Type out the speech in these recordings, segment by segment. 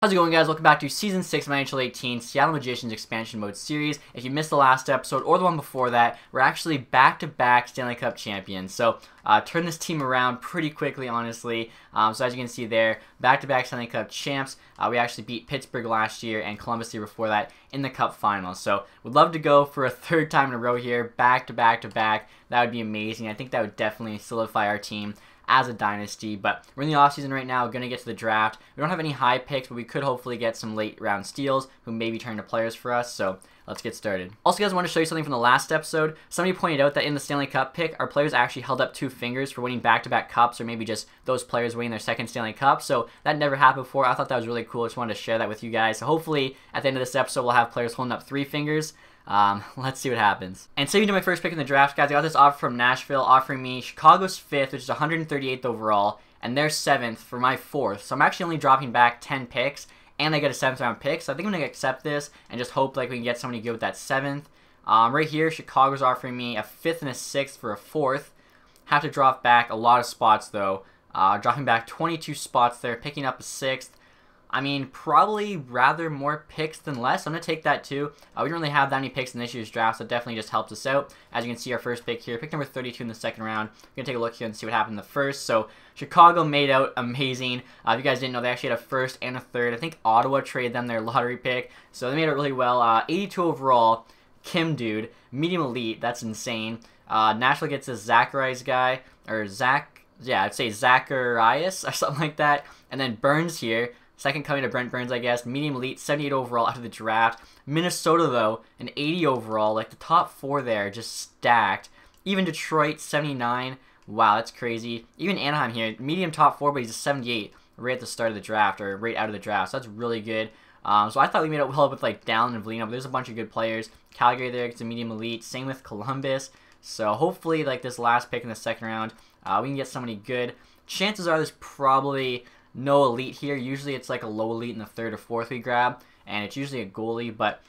How's it going, guys? Welcome back to Season 6 of NHL 18 Seattle Magicians Expansion Mode Series. If you missed the last episode or the one before that, we're actually back-to-back Stanley Cup champions. So, turn this team around pretty quickly, honestly. So as you can see there, back-to-back Stanley Cup champs. We actually beat Pittsburgh last year and Columbus the year before that in the Cup Finals. So, would love to go for a third time in a row here, back-to-back-to-back. That would be amazing. I think that would definitely solidify our team as a dynasty, but we're in the offseason right now, going to get to the draft. We don't have any high picks, but we could hopefully get some late round steals who maybe turn to players for us, so let's get started. Also, guys, I want to show you something from the last episode. Somebody pointed out that in the Stanley Cup pick, our players actually held up 2 fingers for winning back-to-back cups, or maybe just those players winning their second Stanley Cup, so that never happened before. I thought that was really cool. I just wanted to share that with you guys. So hopefully, at the end of this episode, we'll have players holding up 3 fingers. Let's see what happens. And saving to my first pick in the draft, guys, I got this offer from Nashville offering me Chicago's 5th, which is 138th overall, and their 7th for my 4th. So I'm actually only dropping back 10 picks, and I get a 7th round pick. So I think I'm going to accept this and just hope like we can get somebody good with that 7th. Right here, Chicago's offering me a 5th and a 6th for a 4th. Have to drop back a lot of spots, though. Dropping back 22 spots there, picking up a 6th. I mean, probably rather more picks than less. I'm going to take that too. We don't really have that many picks in this year's draft, so it definitely just helps us out. As you can see, our first pick here, pick number 32 in the second round. We're going to take a look here and see what happened in the first. So, Chicago made out amazing. If you guys didn't know, they actually had a first and a third. I think Ottawa traded them their lottery pick, so they made it really well. 82 overall, Kim Dude, medium elite, that's insane. Nashville gets this Zacharias guy, or I'd say Zacharias or something like that. And then Burns here. Second coming to Brent Burns, I guess. Medium elite, 78 overall out of the draft. Minnesota, though, an 80 overall. Like, the top 4 there, just stacked. Even Detroit, 79. Wow, that's crazy. Even Anaheim here, medium top 4, but he's a 78 right at the start of the draft, or right out of the draft. So that's really good. So I thought we made it well with, like, Dallin and Velino, but there's a bunch of good players. Calgary there gets a medium elite. Same with Columbus. So hopefully, like, this last pick in the second round, we can get somebody good. Chances are there's probably no elite here. Usually it's like a low elite in the 3rd or 4th we grab, and it's usually a goalie, but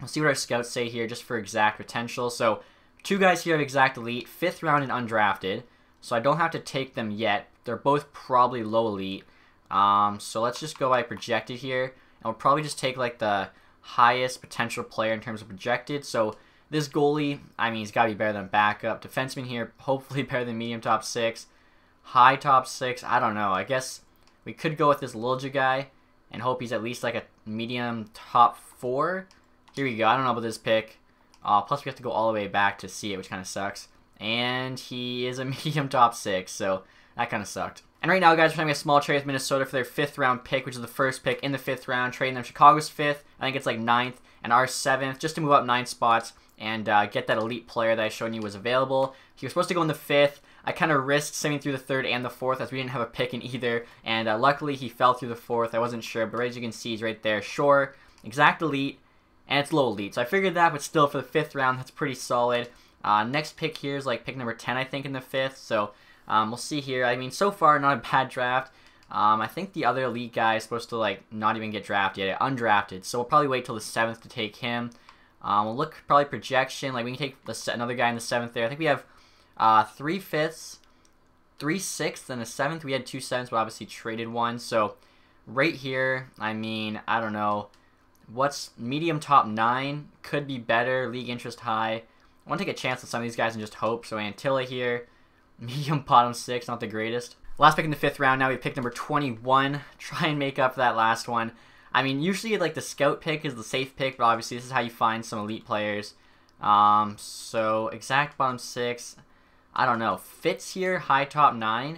we'll see what our scouts say here just for exact potential. So 2 guys here have exact elite, 5th round and undrafted, so I don't have to take them yet. They're both probably low elite. So let's just go by projected here, and we'll probably just take like the highest potential player in terms of projected. So this goalie, I mean, he's got to be better than backup. Defenseman here, hopefully better than medium top 6. High top 6, I don't know. I guess we could go with this Lilja guy and hope he's at least like a medium top 4. Here we go. I don't know about this pick. Plus we have to go all the way back to see it, which kind of sucks. And he is a medium top 6, so that kind of sucked. And right now, guys, we're having a small trade with Minnesota for their 5th round pick, which is the first pick in the 5th round. Trading them Chicago's 5th, I think it's like 9th, and our 7th, just to move up 9 spots and get that elite player that I showed you was available. He was supposed to go in the 5th. I kind of risked sending through the 3rd and the 4th as we didn't have a pick in either, and luckily he fell through the 4th. I wasn't sure, but as you can see, he's right there. Sure, exact elite, and it's low elite. So I figured that, but still for the 5th round, that's pretty solid. Next pick here is like pick number 10, I think, in the 5th, so we'll see here. I mean, so far, not a bad draft. I think the other elite guy is supposed to like not even get drafted yet, undrafted, so we'll probably wait till the 7th to take him. We'll look probably projection, like we can take another guy in the 7th there. I think we have 3 5ths, 3 6ths, and a 7th. We had 2 7ths, but obviously traded one. So right here, I mean, I don't know. What's medium top 9? Could be better. League interest high. I want to take a chance on some of these guys and just hope. So Antilla here, medium bottom 6, not the greatest. Last pick in the 5th round. Now we pick number 21. Try and make up for that last one. I mean, usually like the scout pick is the safe pick, but obviously this is how you find some elite players. So exact bottom 6. I don't know. Fitz here, high top 9.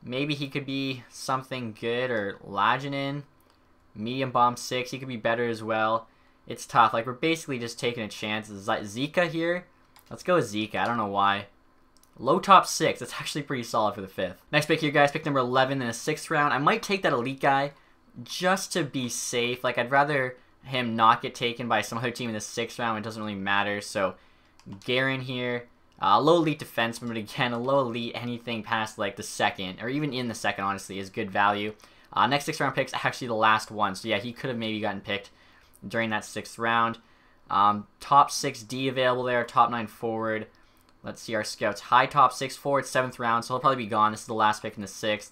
Maybe he could be something good, or Laginin, medium bottom 6. He could be better as well. It's tough. Like, we're basically just taking a chance. Zika here. Let's go with Zika. I don't know why. Low top 6. That's actually pretty solid for the 5th. Next pick here, guys. Pick number 11 in the 6th round. I might take that elite guy just to be safe. Like, I'd rather him not get taken by some other team in the 6th round. It doesn't really matter. So, Guerin here. Low elite defenseman, but again, a low elite, anything past like the 2nd, or even in the 2nd, honestly, is good value. Next 6th round pick's actually the last one. So, yeah, he could have maybe gotten picked during that 6th round. Top 6D available there, top 9 forward. Let's see our scouts. High top 6 forward, 7th round, so he'll probably be gone. This is the last pick in the 6th.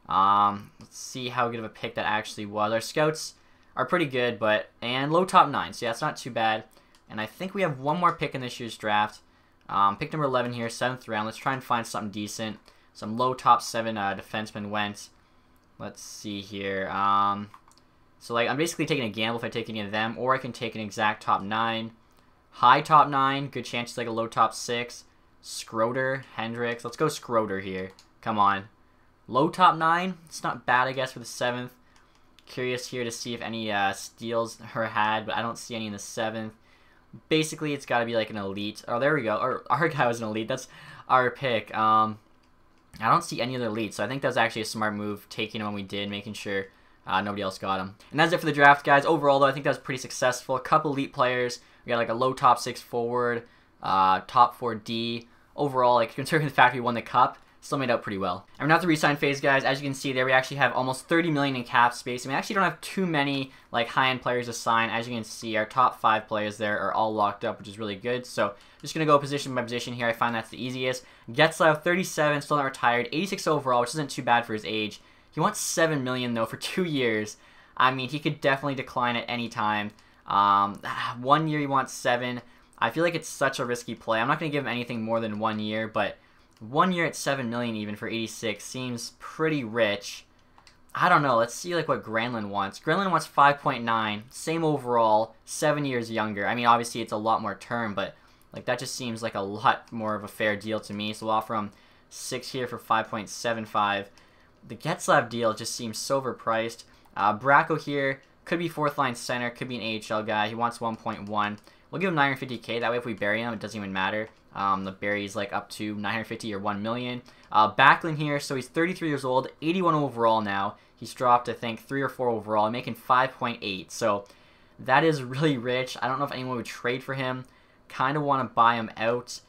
Let's see how good of a pick that actually was. Our scouts are pretty good, and low top 9, so yeah, it's not too bad. And I think we have one more pick in this year's draft. Pick number 11 here, 7th round. Let's try and find something decent. Some low top 7 defensemen went. Let's see here. So like I'm basically taking a gamble if I take any of them, or I can take an exact top 9. High top 9, good chance it's like a low top 6. Schroeder, Hendricks. Let's go Schroeder here. Come on. Low top 9. It's not bad, I guess, for the 7th. Curious here to see if any steals are had, but I don't see any in the 7th. Basically, it's got to be like an elite. Oh, there we go. Our guy was an elite. That's our pick. I don't see any other elites, so I think that was actually a smart move, taking him when we did, making sure nobody else got him. And that's it for the draft, guys. Overall, though, I think that was pretty successful. A couple elite players. We got like a low top 6 forward, top 4 D. Overall, like considering the fact we won the cup, still made out pretty well. And we're now at the re-sign phase, guys. As you can see there, we actually have almost 30 million in cap space, and we actually don't have too many like high-end players to sign. As you can see, our top 5 players there are all locked up, which is really good. So just gonna go position by position here. I find that's the easiest. Getzlav, 37, still not retired, 86 overall, which isn't too bad for his age. He wants 7 million though for 2 years. I mean, he could definitely decline at any time. 1 year he wants 7. I feel like it's such a risky play. I'm not gonna give him anything more than 1 year, but 1 year at 7 million even for 86 seems pretty rich. I don't know. Let's see like what Granlund wants. Granlund wants 5.9, same overall, 7 years younger. I mean, obviously it's a lot more term, but like that just seems like a lot more of a fair deal to me. So we'll offer him 6 here for 5.75. The Getzlav deal just seems so overpriced. Bracco here could be 4th line center, could be an AHL guy. He wants 1.1. We'll give him 950K. That way if we bury him, it doesn't even matter. The bury's like up to 950 or 1 million. Backlund here, so he's 33 years old, 81 overall now. He's dropped, I think, 3 or 4 overall, making 5.8. So that is really rich. I don't know if anyone would trade for him. Kind of want to buy him out.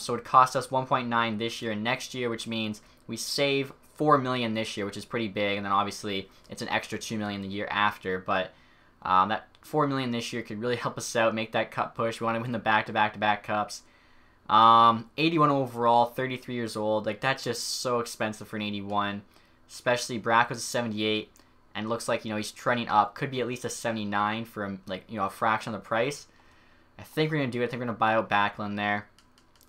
So it would cost us 1.9 this year and next year, which means we save 4 million this year, which is pretty big. And then obviously it's an extra 2 million the year after. But that 4 million this year could really help us out, make that cup push. We want to win the back-to-back-to-back cups. 81 overall, 33 years old. Like, that's just so expensive for an 81. Especially Bracco's a 78. And looks like, you know, he's trending up. Could be at least a 79 for, like, you know, a fraction of the price. I think we're going to do it. I think we're going to buy out Backlund there.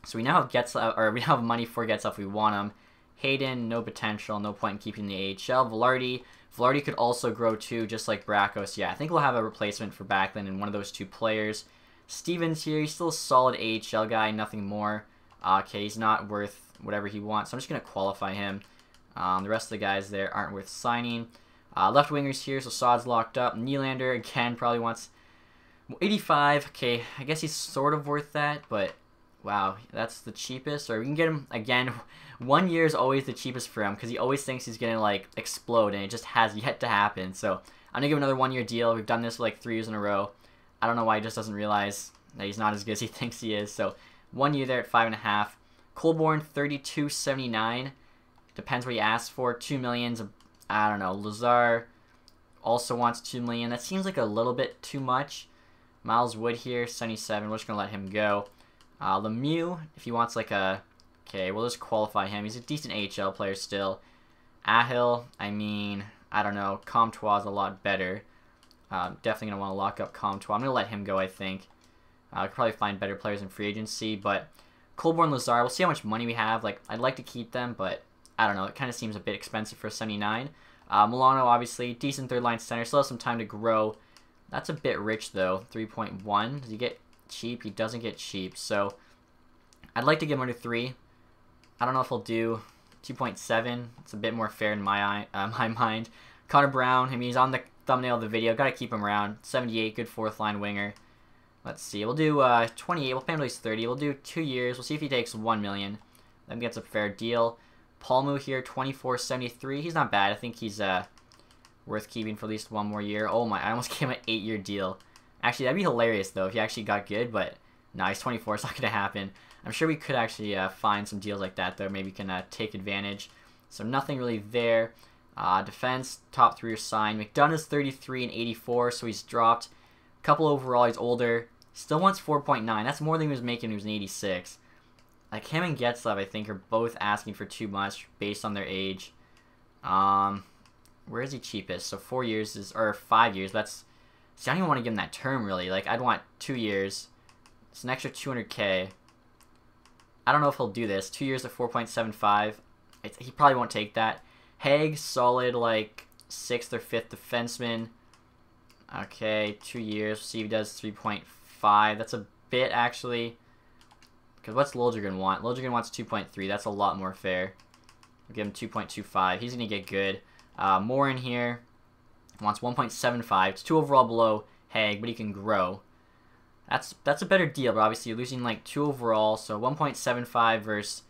So we now have Getzlav, or we now have money for Getzlav if we want him. Hayden, no potential. No point in keeping the AHL. Velarde could also grow too, just like Bracco. So yeah, I think we'll have a replacement for Backlund in one of those 2 players. Stevens here, he's still a solid AHL guy, nothing more. Okay, he's not worth whatever he wants, so I'm just going to qualify him. The rest of the guys there aren't worth signing. Left wingers here, so Saad's locked up. Nylander, again, probably wants 85. Okay, I guess he's sort of worth that, but wow, that's the cheapest. Or we can get him, again, 1 year is always the cheapest for him, because he always thinks he's going to, like, explode, and it just has yet to happen. So I'm going to give him another 1 year deal. We've done this for, like, 3 years in a row. I don't know why he just doesn't realize that he's not as good as he thinks he is. So 1 year there at 5.5. Colborne, 32.79. Depends what he asks for. 2 millions. I don't know. Lazar also wants 2 million. That seems like a little bit too much. Miles Wood here, 77. We're just gonna let him go. Lemieux, if he wants like a, okay, we'll just qualify him. He's a decent AHL player still. Ahill, I mean, I don't know. Comtois is a lot better. Definitely going to want to lock up Comtois. I'm going to let him go, I think. I could probably find better players in free agency, but Colborne, Lazar, we'll see how much money we have. Like, I'd like to keep them, but I don't know. It kind of seems a bit expensive for 79. Milano, obviously, decent third-line center. Still has some time to grow. That's a bit rich, though. 3.1. Does he get cheap? He doesn't get cheap, so I'd like to give him under 3. I don't know if he'll do 2.7. It's a bit more fair in my mind. Connor Brown, I mean, he's on the thumbnail of the video. Got to keep him around. 78, good 4th line winger. Let's see. We'll do 28. We'll pay him at least 30. We'll do 2 years. We'll see if he takes 1 million. Then gets a fair deal. Palmu here, 24.73. He's not bad. I think he's worth keeping for at least 1 more year. Oh my, I almost gave him an 8-year deal. Actually, that'd be hilarious though if he actually got good, but no, he's 24. It's not going to happen. I'm sure we could actually find some deals like that though. Maybe we can take advantage. So nothing really there. Defense, top 3 are signed. McDonough is 33 and 84, so he's dropped. A couple overall, he's older. Still wants 4.9. That's more than he was making when he was an 86. Like him and Getzlav, I think, are both asking for too much based on their age. Where is he cheapest? So 4 years is, or 5 years. That's, see, I don't even want to give him that term really. Like, I'd want 2 years. It's an extra 200K. I don't know if he'll do this. 2 years at 4.75. He probably won't take that. Haig, solid, like, 6th or 5th defenseman. Okay, 2 years. See if he does 3.5. That's a bit, actually. Because what's Liljegren want? Liljegren wants 2.3. That's a lot more fair. We'll give him 2.25. He's going to get good. More in here. Wants 1.75. It's 2 overall below Haig, but he can grow. That's a better deal, but obviously you're losing like 2 overall, so 1.75 versus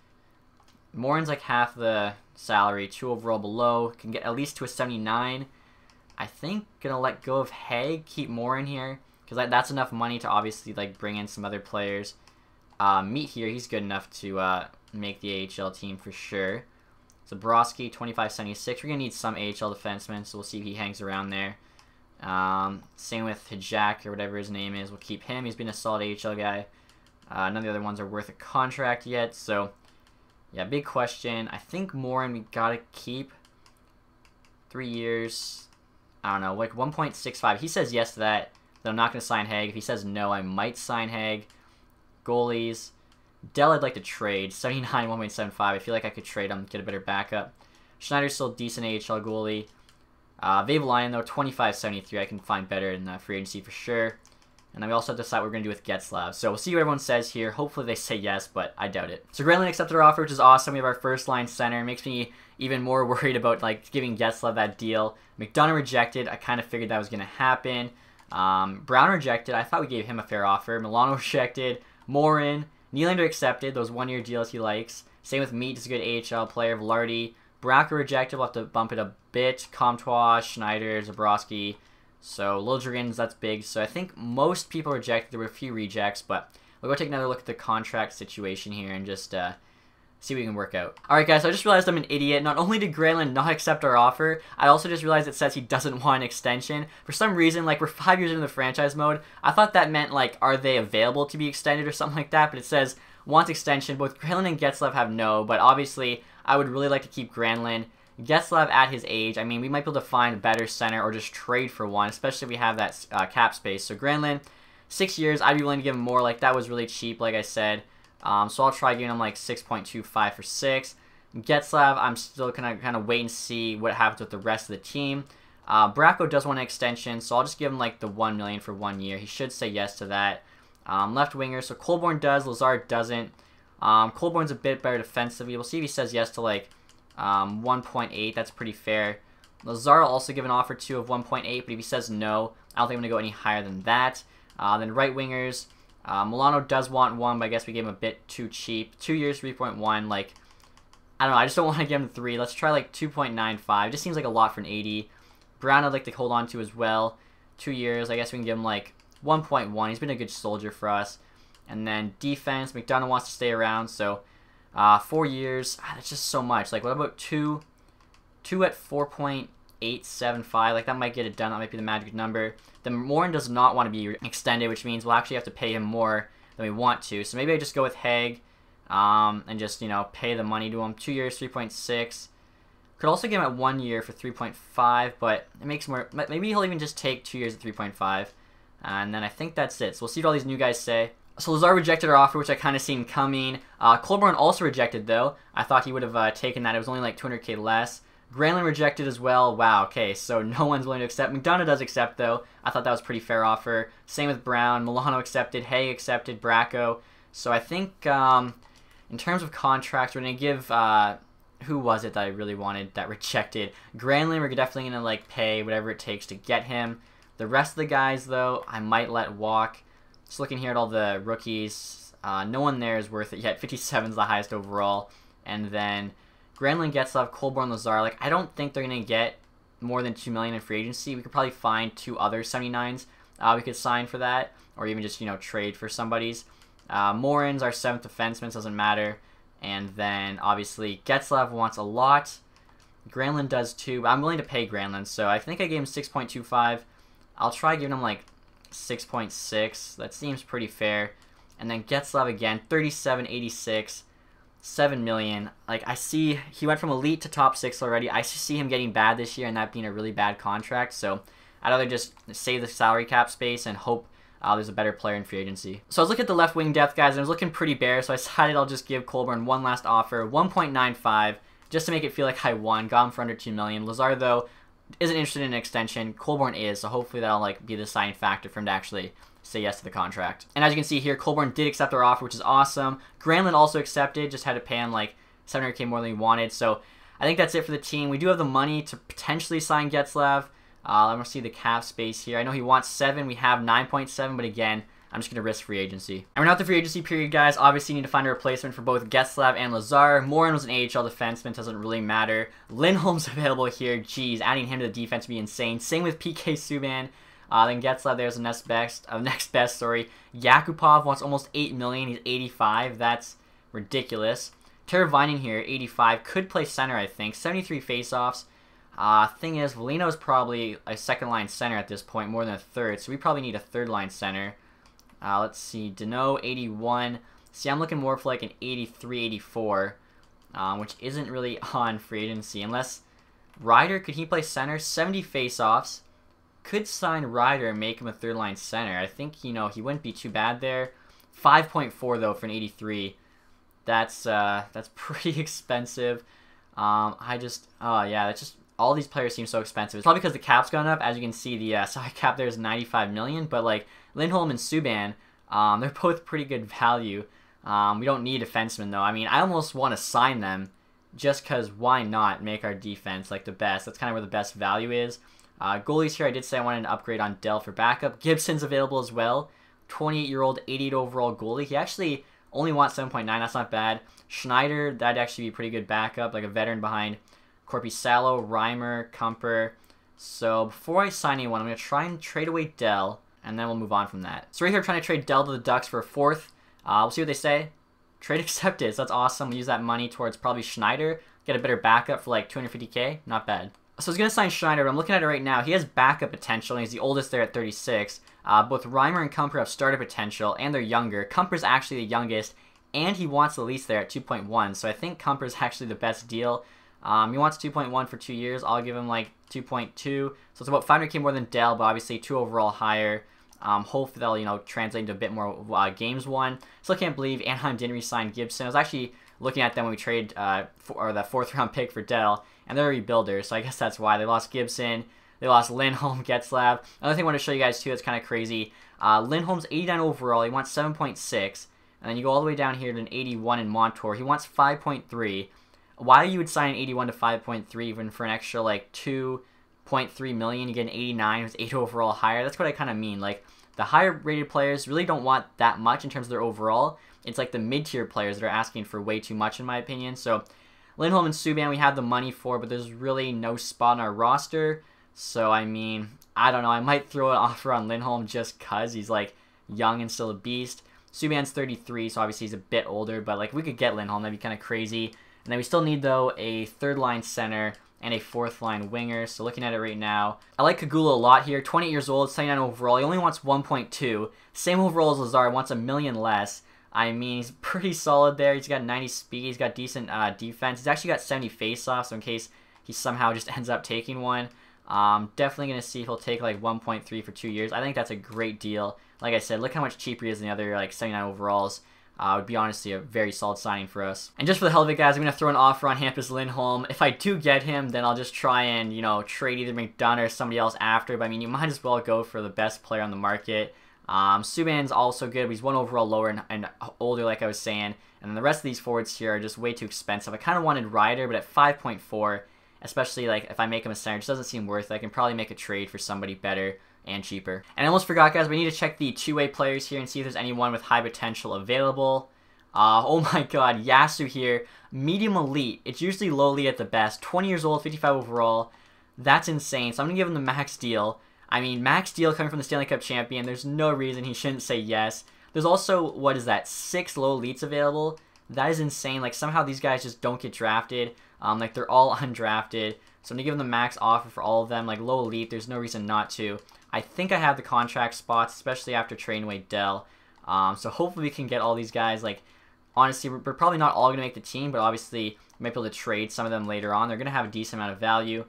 Morin's like half the salary, 2 overall below, can get at least to a 79. I think gonna let go of Haig, keep Morin here, because that's enough money to obviously like bring in some other players. Meat here, he's good enough to make the AHL team for sure. Zabrowski, 25.76. We're gonna need some AHL defensemen, so we'll see if he hangs around there. Same with Hijak or whatever his name is. We'll keep him. He's been a solid AHL guy. None of the other ones are worth a contract yet. So, yeah, big question. I think Morin we gotta keep. 3 years. I don't know, like 1.65. He says yes to that. Then I'm not gonna sign Haig. If he says no, I might sign Haig. Goalies. Dell I'd like to trade. 79, 1.75. I feel like I could trade him, get a better backup. Schneider's still a decent AHL goalie. Vavalainen, though, 25.73. I can find better in the free agency for sure. And then we also have to decide what we're going to do with Getzlaf. So we'll see what everyone says here. Hopefully they say yes, but I doubt it. So Granlund accepted our offer, which is awesome. We have our first line center. It makes me even more worried about like giving Getzlaf that deal. McDonough rejected. I kind of figured that was going to happen. Brown rejected. I thought we gave him a fair offer. Milano rejected. Morin. Nylander accepted. Those 1-year deals he likes. Same with Meat. He's a good AHL player. Velarde. Bracco rejected. We'll have to bump it a bit. Comtois, Schneider, Zabrowski. So Liljegren's, that's big. So I think most people rejected. There were a few rejects, but we'll go take another look at the contract situation here and just see what we can work out. Alright guys, so I just realized I'm an idiot. Not only did Granlund not accept our offer, I also just realized it says he doesn't want an extension. For some reason, like we're 5 years into the franchise mode, I thought that meant like, are they available to be extended or something like that, but it says wants extension. Both Granlund and Getzlaf have no, but obviously I would really like to keep Granlund. Getzlaf at his age, I mean, we might be able to find a better center or just trade for one, especially if we have that cap space. So Granlund, 6 years, I'd be willing to give him more. Like, that was really cheap, like I said. So I'll try giving him like 6.25 for 6. Getzlaf, I'm still gonna kind of wait and see what happens with the rest of the team. Bracco does want an extension, so I'll just give him like the $1 million for 1 year. He should say yes to that. Left winger, so Colborne does, Lazard doesn't. Colborne's a bit better defensively. We'll see if he says yes to like 1.8. That's pretty fair. Lazar will also give an offer to of 1.8, but if he says no, I don't think I'm going to go any higher than that. Then right wingers, Milano does want 1, but I guess we gave him a bit too cheap. 2 years, 3.1. Like, I don't know. I just don't want to give him 3. Let's try like 2.95. Just seems like a lot for an 80. Brown I'd like to hold on to as well. 2 years. I guess we can give him like 1.1. He's been a good soldier for us. And then defense, McDonough wants to stay around, so 4 years. That's just so much. Like, what about 2 at 4.875? Like, that might get it done. That might be the magic number. Then Morin does not want to be extended, which means we'll actually have to pay him more than we want to. So maybe I just go with Haig and just, you know, pay the money to him. 2 years, 3.6. Could also give him at 1 year for 3.5, but it makes more. Maybe he'll even just take 2 years at 3.5. And then I think that's it. So we'll see what all these new guys say. So Lazar rejected our offer, which I kind of seen coming. Colborne also rejected, though. I thought he would have taken that. It was only like 200K less. Granlund rejected as well. Wow, okay, so no one's willing to accept. McDonough does accept, though. I thought that was a pretty fair offer. Same with Brown. Milano accepted. Haig accepted. Bracco. So I think in terms of contracts, we're going to give... who was it that I really wanted that rejected? Granlund, we're definitely going to like pay whatever it takes to get him. The rest of the guys, though, I might let walk. Just looking here at all the rookies, no one there is worth it yet. 57 is the highest overall. And then Granlund, Getzlaf, Colborne, Lazar. Like, I don't think they're going to get more than $2 million in free agency. We could probably find 2 other 79s we could sign for that. Or even just, you know, trade for somebody's. Morin's our 7th defenseman, doesn't matter. And then, obviously, Getzlaf wants a lot. Granlund does too, but I'm willing to pay Granlund. So I think I gave him 6.25. I'll try giving him, like, 6.6. That seems pretty fair. And then Getzlaf again, 37.86. 7 million. Like, I see he went from elite to top 6 already. I see him getting bad this year and that being a really bad contract. So I'd rather just save the salary cap space and hope there's a better player in free agency. So I was looking at the left wing depth, guys, and it was looking pretty bare. So I decided I'll just give Colburn one last offer, 1.95, just to make it feel like I won. Got him for under 2 million. Lazar, though, isn't interested in an extension. Colburn is, so hopefully that'll like be the deciding factor for him to actually say yes to the contract. And as you can see here, Colburn did accept our offer, which is awesome. Granlund also accepted, just had to pay him like 700K more than he wanted. So I think that's it for the team. We do have the money to potentially sign Getzlav. Let me see the cap space here. I know he wants 7. We have 9.7, but again, I'm just going to risk free agency. And we're now at the free agency period, guys. Obviously, you need to find a replacement for both Getzlav and Lazar. Morin was an AHL defenseman. Doesn't really matter. Lindholm's available here. Jeez, adding him to the defense would be insane. Same with PK Subban. Then Getzlav there's the next best. Yakupov wants almost 8 million. He's 85. That's ridiculous. Teravainen here, 85. Could play center, I think. 73 faceoffs. Thing is, Volino is probably a second-line center at this point, more than a third. So we probably need a third-line center. Let's see. Deneau, 81. See, I'm looking more for like an 83, 84, which isn't really on free agency. Unless Ryder, could he play center? 70 faceoffs. Could sign Ryder and make him a third-line center. I think, you know, he wouldn't be too bad there. 5.4, though, for an 83. That's pretty expensive. Yeah, that's just... All these players seem so expensive. It's probably because the cap's gone up. As you can see, the salary cap there is 95 million. But like Lindholm and Subban, they're both pretty good value. We don't need defensemen though. I mean, I almost want to sign them just because why not make our defense like the best? That's kind of where the best value is. Goalies here, I did say I wanted an upgrade on Dell for backup. Gibson's available as well. 28-year-old, 88 overall goalie. He actually only wants 7.9. That's not bad. Schneider, that'd actually be a pretty good backup, like a veteran behind Korpisalo, Reimer, Kumper. So before I sign anyone, I'm going to try and trade away Dell, and then we'll move on from that. So right here, I'm trying to trade Dell to the Ducks for a 4th. We'll see what they say. Trade accepted, so that's awesome. We'll use that money towards probably Schneider. Get a better backup for like 250K. Not bad. So I was going to sign Schneider, but I'm looking at it right now. He has backup potential, and he's the oldest there at 36. Both Reimer and Kumper have starter potential, and they're younger. Kumper's actually the youngest, and he wants the least there at 2.1. So I think Kumper's actually the best deal. He wants 2.1 for 2 years. I'll give him like 2.2. So it's about 500K more than Dell, but obviously 2 overall higher. Hopefully that'll, you know, translate into a bit more games won. Still can't believe Anaheim didn't re-sign Gibson. I was actually looking at them when we traded the 4th round pick for Dell, and they're a rebuilder, so I guess that's why. They lost Gibson. They lost Lindholm, Getzlav. Another thing I want to show you guys too that's kind of crazy. Lindholm's 89 overall. He wants 7.6. And then you go all the way down here to an 81 in Montour. He wants 5.3. Why you would sign an 81 to 5.3 even for an extra like 2.3 million? You get an 89 who's 8 overall higher. That's what I kind of mean. Like the higher rated players really don't want that much in terms of their overall. It's like the mid-tier players that are asking for way too much in my opinion. So Lindholm and Subban we have the money for, but there's really no spot on our roster. So I mean, I don't know. I might throw an offer on Lindholm just cause he's like young and still a beast. Subban's 33, so obviously he's a bit older, but like we could get Lindholm, that'd be kind of crazy. And then we still need, though, a third-line center and a fourth-line winger. So looking at it right now, I like Kagula a lot here. 28 years old, 79 overall. He only wants 1.2. Same overall as Lazar, wants $1 million less. I mean, he's pretty solid there. He's got 90 speed. He's got decent defense. He's actually got 70 faceoffs, so in case he somehow just ends up taking one. Definitely going to see if he'll take like 1.3 for 2 years. I think that's a great deal. Like I said, look how much cheaper he is than the other like 79 overalls. Would be honestly a very solid signing for us. And just for the hell of it, guys, I'm going to throw an offer on Hampus Lindholm. If I do get him, then I'll just try and, you know, trade either McDonough or somebody else after. But I mean, you might as well go for the best player on the market. Subban's also good, but he's 1 overall lower and older, like I was saying. And then the rest of these forwards here are just way too expensive. I kind of wanted Ryder, but at 5.4, especially like if I make him a center, it just doesn't seem worth it. I can probably make a trade for somebody better and cheaper. And I almost forgot, guys, we need to check the two-way players here and see if there's anyone with high potential available. Oh my god, Yasu here, medium elite. It's usually low elite at the best. 20 years old, 55 overall. That's insane. So I'm going to give him the max deal. I mean, max deal coming from the Stanley Cup champion. There's no reason he shouldn't say yes. There's also, what is that, 6 low elites available. That is insane. Like, somehow these guys just don't get drafted. Like, they're all undrafted. So I'm going to give him the max offer for all of them. Like, low elite, there's no reason not to. I think I have the contract spots, especially after trading away Dell. So hopefully we can get all these guys, like, honestly, we're probably not all going to make the team, but obviously we might be able to trade some of them later on. They're going to have a decent amount of value.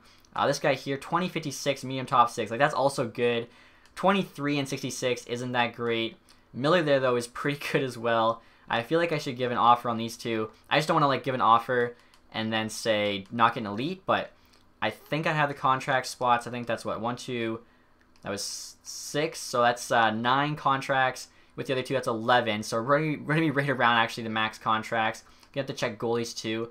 This guy here, 2056, medium top 6. Like, that's also good. 23 and 66 isn't that great. Miller there, though, is pretty good as well. I feel like I should give an offer on these two. I just don't want to, like, give an offer and then say not get an elite, but I think I have the contract spots. I think that's what, 1, 2, that was 6, so that's 9 contracts. With the other two, that's 11. So we're going to be right around, actually, the max contracts. You have to check goalies, too,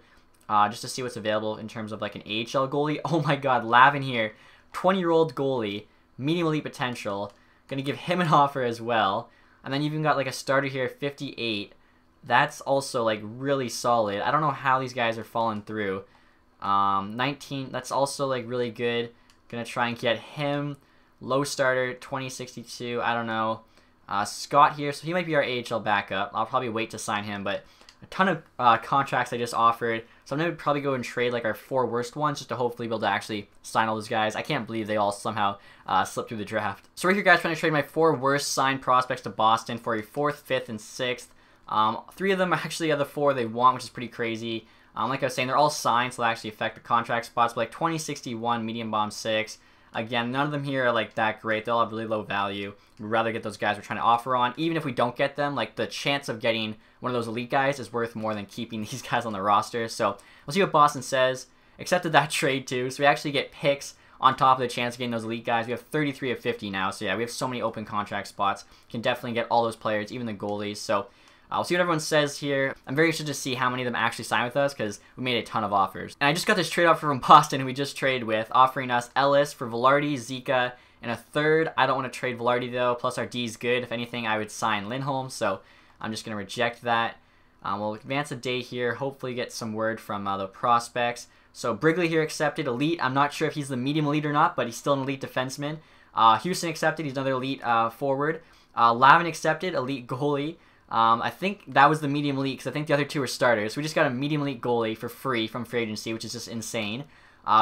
just to see what's available in terms of, like, an AHL goalie. Oh, my God, Lavin here, 20-year-old goalie, medium elite potential. Going to give him an offer as well. And then you've even got, like, a starter here, 58. That's also, like, really solid. I don't know how these guys are falling through. 19, that's also, like, really good. Going to try and get him. Low starter, 2062, I don't know. Scott here, so he might be our AHL backup. I'll probably wait to sign him, but a ton of contracts I just offered. So I'm going to probably go and trade like our 4 worst ones just to hopefully be able to actually sign all those guys. I can't believe they all somehow slipped through the draft. So right here, guys, trying to trade my 4 worst signed prospects to Boston for a 4th, 5th, and 6th. 3 of them actually are the 4 they want, which is pretty crazy. Like I was saying, they're all signed, so they'll actually affect the contract spots. But like 2061, medium bomb 6. Again, none of them here are like that great. They'll have really low value. We'd rather get those guys we're trying to offer on. Even if we don't get them, like the chance of getting one of those elite guys is worth more than keeping these guys on the roster. So we'll see what Boston says. Accepted that trade too. So we actually get picks on top of the chance of getting those elite guys. We have 33 of 50 now. So yeah, we have so many open contract spots. Can definitely get all those players, even the goalies. So we'll see what everyone says here. I'm very interested to see how many of them actually sign with us because we made a ton of offers. And I just got this trade offer from Boston, who we just traded with, offering us Ellis for Velarde, Zika, and a 3rd. I don't want to trade Velarde, though. Plus, our D is good. If anything, I would sign Lindholm, so I'm just going to reject that. We'll advance a day here, hopefully get some word from the prospects. So Brigley here accepted, elite. I'm not sure if he's the medium elite or not, but he's still an elite defenseman. Houston accepted. He's another elite forward. Lavin accepted, elite goalie. I think that was the medium elite because I think the other 2 are starters. We just got a medium elite goalie for free from free agency, which is just insane.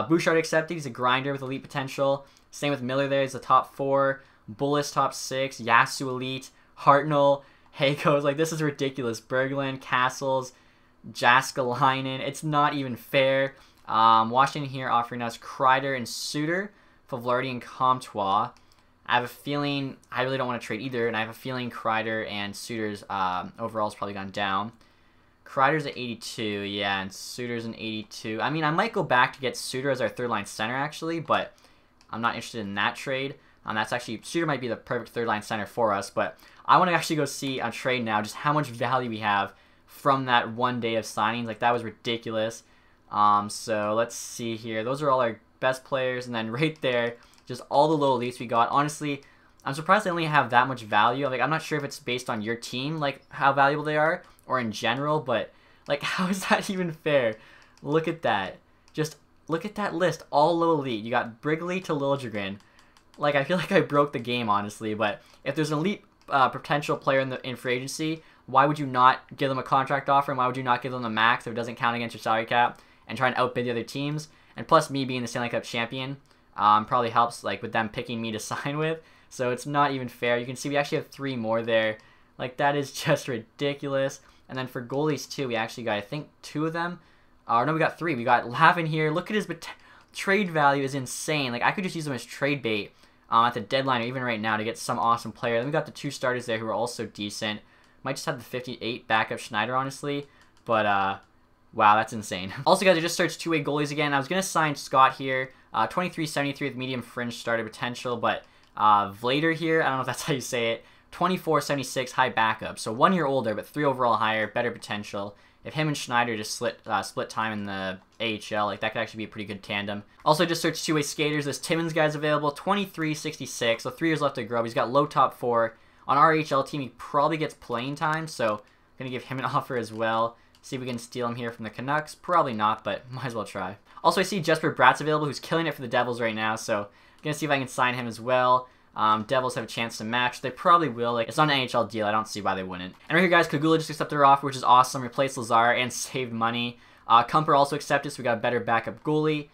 Bouchard accepted. He's a grinder with elite potential. Same with Miller there. He's the top 4. Bullis top 6. Yasu elite. Hartnell. Hakos. Like, this is ridiculous. Berglund, Castles, Jaskalainen. It's not even fair. Washington here offering us Kreider and Suter, Favlardi and Comtois. I have a feeling I really don't want to trade either, and I have a feeling Kreider and Suter's overall has probably gone down. Kreider's at 82, yeah, and Suter's an 82. I mean, I might go back to get Suter as our 3rd-line center, actually, but I'm not interested in that trade. That's actually, Suter might be the perfect 3rd-line center for us, but I want to actually go see a trade now, just how much value we have from that 1 day of signings. Like, that was ridiculous. So let's see here. Those are all our best players, and then right there, just all the low elites we got. Honestly, I'm surprised they only have that much value. Like, I'm not sure if it's based on your team, like, how valuable they are, or in general, but, like, how is that even fair? Look at that. Just look at that list. All low elite. You got Brigley to Liljegren. Like, I feel like I broke the game, honestly, but if there's an elite potential player in free agency, why would you not give them a contract offer, and why would you not give them the max if it doesn't count against your salary cap, and try and outbid the other teams? And plus, me being the Stanley Cup champion, probably helps, like, with them picking me to sign with. So it's not even fair. You can see we actually have 3 more there. Like, that is just ridiculous. And then for goalies, too, we actually got, I think, 2 of them. No, we got 3. We got Lavin here. Look at his trade value is insane. Like, I could just use him as trade bait at the deadline or even right now to get some awesome player. Then we got the 2 starters there who are also decent. Might just have the 58 backup Schneider, honestly. But, wow, that's insane. Also, guys, I just searched 2-way goalies again. I was going to sign Scott here. 23-73 with medium fringe starter potential, but Vlader here, I don't know if that's how you say it, 24-76 high backup. So 1 year older, but 3 overall higher, better potential. If him and Schneider just split time in the AHL, like, that could actually be a pretty good tandem. Also, just searched 2-way skaters. This Timmins guy's available, 23-66, so 3 years left to grow. He's got low top 4. On our AHL team, he probably gets playing time, so I'm going to give him an offer as well. See if we can steal him here from the Canucks. Probably not, but might as well try. Also, I see Jesper Bratt's available, who's killing it for the Devils right now, so I'm going to see if I can sign him as well. Devils have a chance to match. They probably will. Like, it's not an NHL deal. I don't see why they wouldn't. And right here, guys, Kagula just accepted our offer, which is awesome. Replaced Lazar and saved money. Kumper also accepted, so we got a better backup goalie.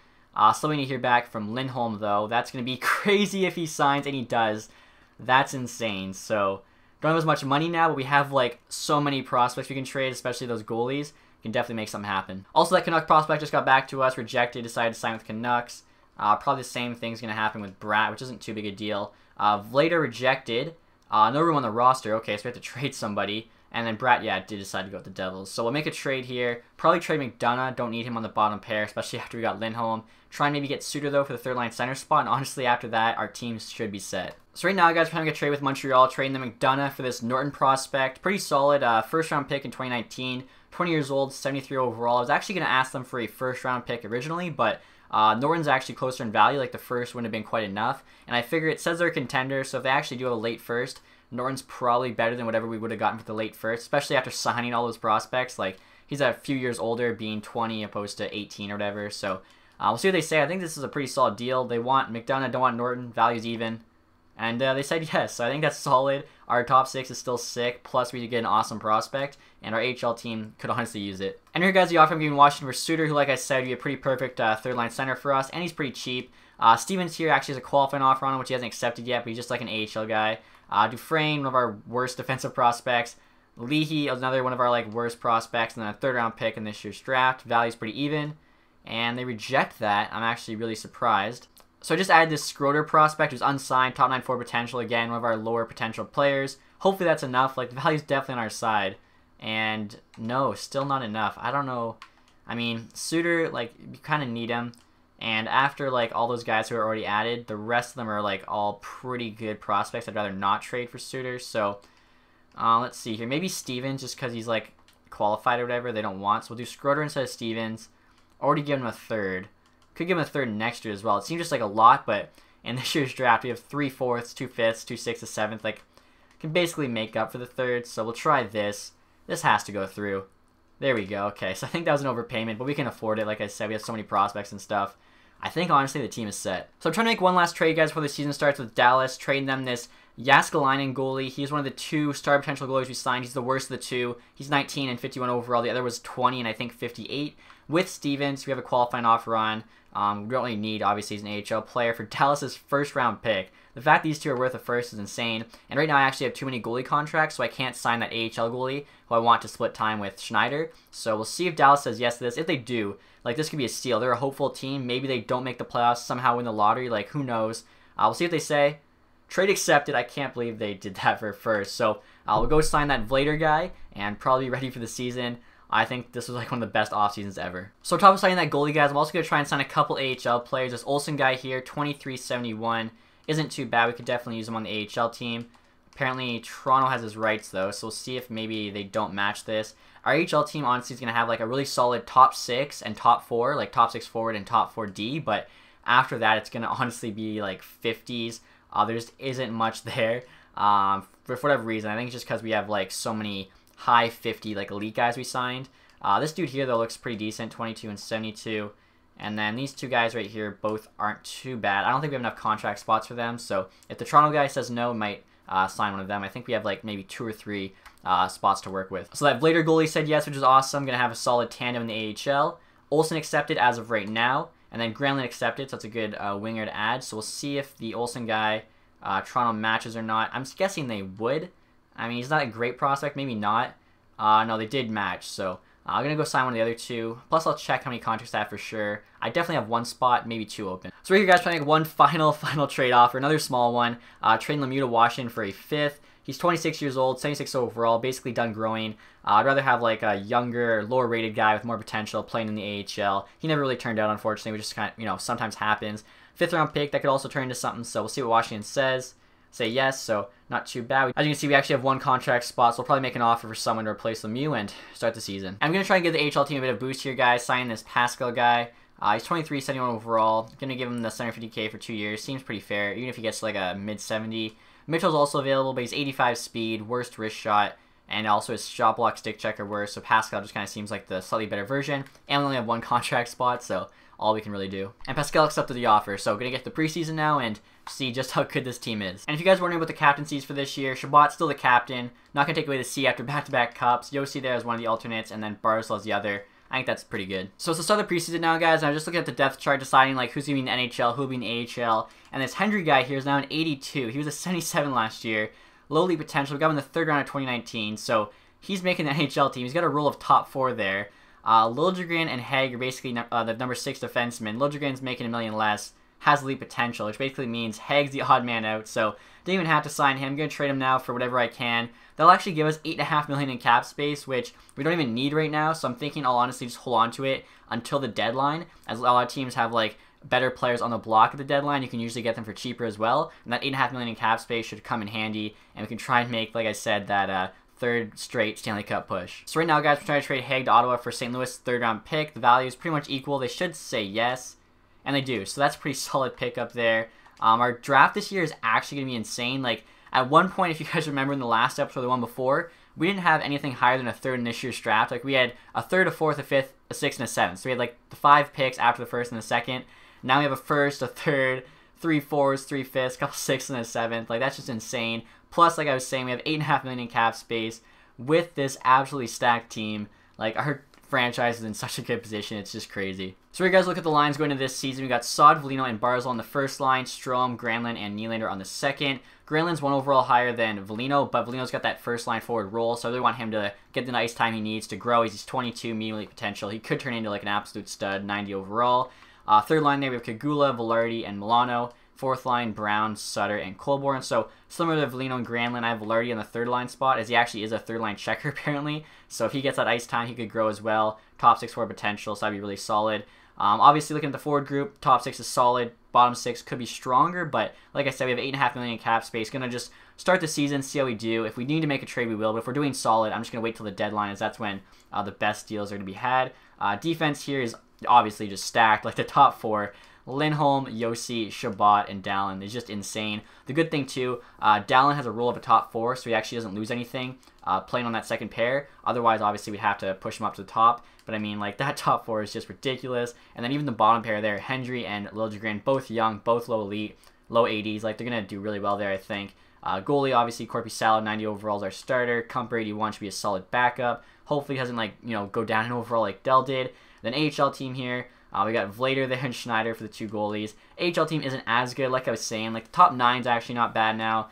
Still waiting to hear back from Lindholm, though. That's going to be crazy if he signs, and he does. That's insane. So Don't have as much money now, but we have like so many prospects we can trade, especially those goalies. Can definitely make something happen. Also, that Canuck prospect just got back to us, rejected, decided to sign with Canucks. Probably the same thing's going to happen with Brat, which isn't too big a deal. Vlader rejected. No room on the roster. Okay, so we have to trade somebody. And then Brat, yeah, did decide to go with the Devils. So we'll make a trade here. Probably trade McDonough. Don't need him on the bottom pair, especially after we got Lindholm. Try and maybe get Suter, though, for the third-line center spot. And honestly, after that, our teams should be set. So right now, guys, we're having a trade with Montreal. Trading the McDonough for this Norton prospect. Pretty solid first-round pick in 2019. 20 years old, 73 overall. I was actually going to ask them for a first-round pick originally, but Norton's actually closer in value. Like, the first wouldn't have been quite enough. And I figure it says they're a contender, so if they actually do have a late first, Norton's probably better than whatever we would have gotten for the late first, especially after signing all those prospects. Like, he's a few years older, being 20 opposed to 18 or whatever. So we'll see what they say. I think this is a pretty solid deal. They want McDonough, don't want Norton. Value's even. And they said yes, so I think that's solid. Our top 6 is still sick, plus we did get an awesome prospect, and our AHL team could honestly use it. And here, guys, the offer I'm giving Washington for Suter, who, like I said, would be a pretty perfect third-line center for us, and he's pretty cheap. Stevens here actually has a qualifying offer on him, which he hasn't accepted yet, but he's just like an AHL guy. Dufresne, one of our worst defensive prospects. Leahy, another one of our worst prospects, and then a third-round pick in this year's draft. Value's pretty even, and they reject that. I'm actually really surprised. So I just added this Schroeder prospect who's unsigned, top 9 forward potential, again, one of our lower potential players. Hopefully that's enough. Like, the value's definitely on our side. And no, still not enough. I don't know. I mean, Suter, you kind of need him. And after, all those guys who are already added, the rest of them are, all pretty good prospects. I'd rather not trade for Suter. So, let's see here. Maybe Stevens, just because he's, qualified or whatever, they don't want. So we'll do Schroeder instead of Stevens. Already given him a third. Could give him a third next year as well. It seems just like a lot, but in this year's draft, we have 3 fourths, 2 fifths, 2 sixths, a seventh. Can basically make up for the third. So we'll try this. This has to go through. There we go. Okay, so I think that was an overpayment, but we can afford it. Like I said, we have so many prospects and stuff. I think, honestly, the team is set. So I'm trying to make one last trade, guys, before the season starts with Dallas. Trading them this Jaskalainen goalie. He's one of the 2 star potential goalies we signed. He's the worst of the 2. He's 19 and 51 overall. The other was 20 and I think 58. With Stevens, we have a qualifying offer on. We don't really need, obviously, he's an AHL player for Dallas's first-round pick. The fact these 2 are worth a first is insane. And right now, I actually have too many goalie contracts, so I can't sign that AHL goalie who I want to split time with Schneider. So we'll see if Dallas says yes to this. If they do, this could be a steal. They're a hopeful team. Maybe they don't make the playoffs, somehow win the lottery. Who knows? We'll see what they say. Trade accepted. I can't believe they did that for first. So we'll go sign that Vlader guy and probably be ready for the season. I think this was one of the best off seasons ever. So on top of signing that goalie, guys, I'm also going to try and sign a couple AHL players. This Olsen guy here, 23.71, isn't too bad. We could definitely use him on the AHL team. Apparently, Toronto has his rights, though, so we'll see if maybe they don't match this. Our AHL team, honestly, is going to have a really solid top 6 and top 4, top 6 forward and top 4 D, but after that, it's going to honestly be 50s. There just isn't much there for whatever reason. I think it's just because we have so many high 50 elite guys we signed. This dude here though looks pretty decent, 22 and 72. And then these 2 guys right here both aren't too bad. I don't think we have enough contract spots for them. So if the Toronto guy says no, we might sign one of them. I think we have maybe 2 or 3 spots to work with. So that Vlader goalie said yes, which is awesome. Gonna have a solid tandem in the AHL. Olsen accepted as of right now, and then Granlund accepted. So that's a good winger to add. So we'll see if the Olsen guy Toronto matches or not. I'm guessing they would. I mean, he's not a great prospect, maybe not. No, they did match, so I'm going to go sign one of the other 2. Plus, I'll check how many contracts I have for sure. I definitely have 1 spot, maybe 2 open. So right here, guys, trying to make one final trade offer, another small one. Trading Lemieux to Washington for a 5th. He's 26 years old, 76 overall, basically done growing. I'd rather have a younger, lower-rated guy with more potential playing in the AHL. He never really turned out, unfortunately, which just kind of, sometimes happens. 5th-round pick, that could also turn into something, so we'll see what Washington says. Say yes, so not too bad. As you can see, we actually have 1 contract spot, so we'll probably make an offer for someone to replace Lemieux and start the season. I'm going to try and give the AHL team a bit of boost here, guys. Sign this Pascal guy. He's 23, 71 overall. Going to give him the 750K for 2 years. Seems pretty fair, even if he gets a mid-70. Mitchell's also available, but he's 85 speed, worst wrist shot, and also his shot block, stick check are worse, so Pascal just kind of seems like the slightly better version. And we only have 1 contract spot, so all we can really do. And Pascal accepted the offer, so going to get the preseason now and see just how good this team is. And if you guys are wondering about the captaincies for this year, Shabbat's still the captain. Not going to take away the C after back-to-back cups. Yossi there is one of the alternates, and then Barzal's the other. I think that's pretty good. So it's the start of the preseason now, guys, and I'm just looking at the depth chart, deciding who's going to be in the NHL, who'll be in the AHL. And this Hendry guy here is now an 82. He was a 77 last year. low league potential. We got him in the 3rd round of 2019, so he's making the NHL team. He's got a role of top 4 there. Liljegren and Haig are basically the number 6 defensemen. Liljegren's making $1 million less, has elite potential, which basically means Haig's the odd man out, so didn't even have to sign him. I'm going to trade him now for whatever I can. That'll actually give us $8.5 million in cap space, which we don't even need right now, so I'm thinking I'll honestly just hold on to it until the deadline, as a lot of teams have like better players on the block at the deadline. You can usually get them for cheaper as well, and that $8.5 million in cap space should come in handy, and we can try and make, like I said, that 3rd straight Stanley Cup push. So right now, guys, we're trying to trade Haig to Ottawa for St. Louis 3rd round pick. The value is pretty much equal. They should say yes, and they do. So that's a pretty solid pick up there. Our draft this year is actually going to be insane. Like, at one point, if you guys remember in the last episode or the one before, we didn't have anything higher than a 3rd in this year's draft. Like, we had a 3rd, a 4th, a 5th, a 6th, and a 7th. So we had like the 5 picks after the 1st and the 2nd. Now we have a 1st, a 3rd, 3 4s, 3 5ths, a couple 6ths, and a 7th. Like, that's just insane. Plus, like I was saying, we have $8.5 million in cap space with this absolutely stacked team. Like, our franchise is in such a good position. It's just crazy. So here, guys, look at the lines going into this season. We got Saad, Velino, and Barzal on the 1st line. Strome, Granlund, and Nylander on the 2nd. Granlund's 1 overall higher than Velino, but Velino's got that 1st line forward role, so I really want him to get the ice time he needs to grow. He's 22, medium elite potential. He could turn into like an absolute stud, 90 overall. 3rd line there, we have Kagula, Velarde, and Milano. 4th line, Brown, Sutter, and Colborne. So similar to Velino and Granlund, I have Velarde on the 3rd line spot, as he actually is a 3rd line checker apparently. So if he gets that ice time, he could grow as well. Top 6 forward potential, so that'd be really solid. Obviously, looking at the forward group, top 6 is solid. Bottom 6 could be stronger, but like I said, we have $8.5 million in cap space. Gonna just start the season, see how we do. If we need to make a trade, we will. But if we're doing solid, I'm just gonna wait till the deadline, as that's when the best deals are gonna be had. Defense here is obviously just stacked. Like the top 4. Lindholm, Yossi, Shabbat, and Dallin is just insane. The good thing, too, Dallin has a role of a top 4, so he actually doesn't lose anything playing on that 2nd pair. Otherwise, obviously, we'd have to push him up to the top. But, I mean, like, that top 4 is just ridiculous. And then even the bottom pair there, Hendry and Liljegren, both young, both low elite, low 80s. Like, they're going to do really well there, I think. Goalie, obviously, Corpy Salad, 90 overall is our starter. Kumper, 81, should be a solid backup. Hopefully, he doesn't, like, you know, go down in overall like Dell did. Then AHL team here. We got Vlader there and Schneider for the 2 goalies. AHL team isn't as good, like I was saying. Like, the top 9's actually not bad now.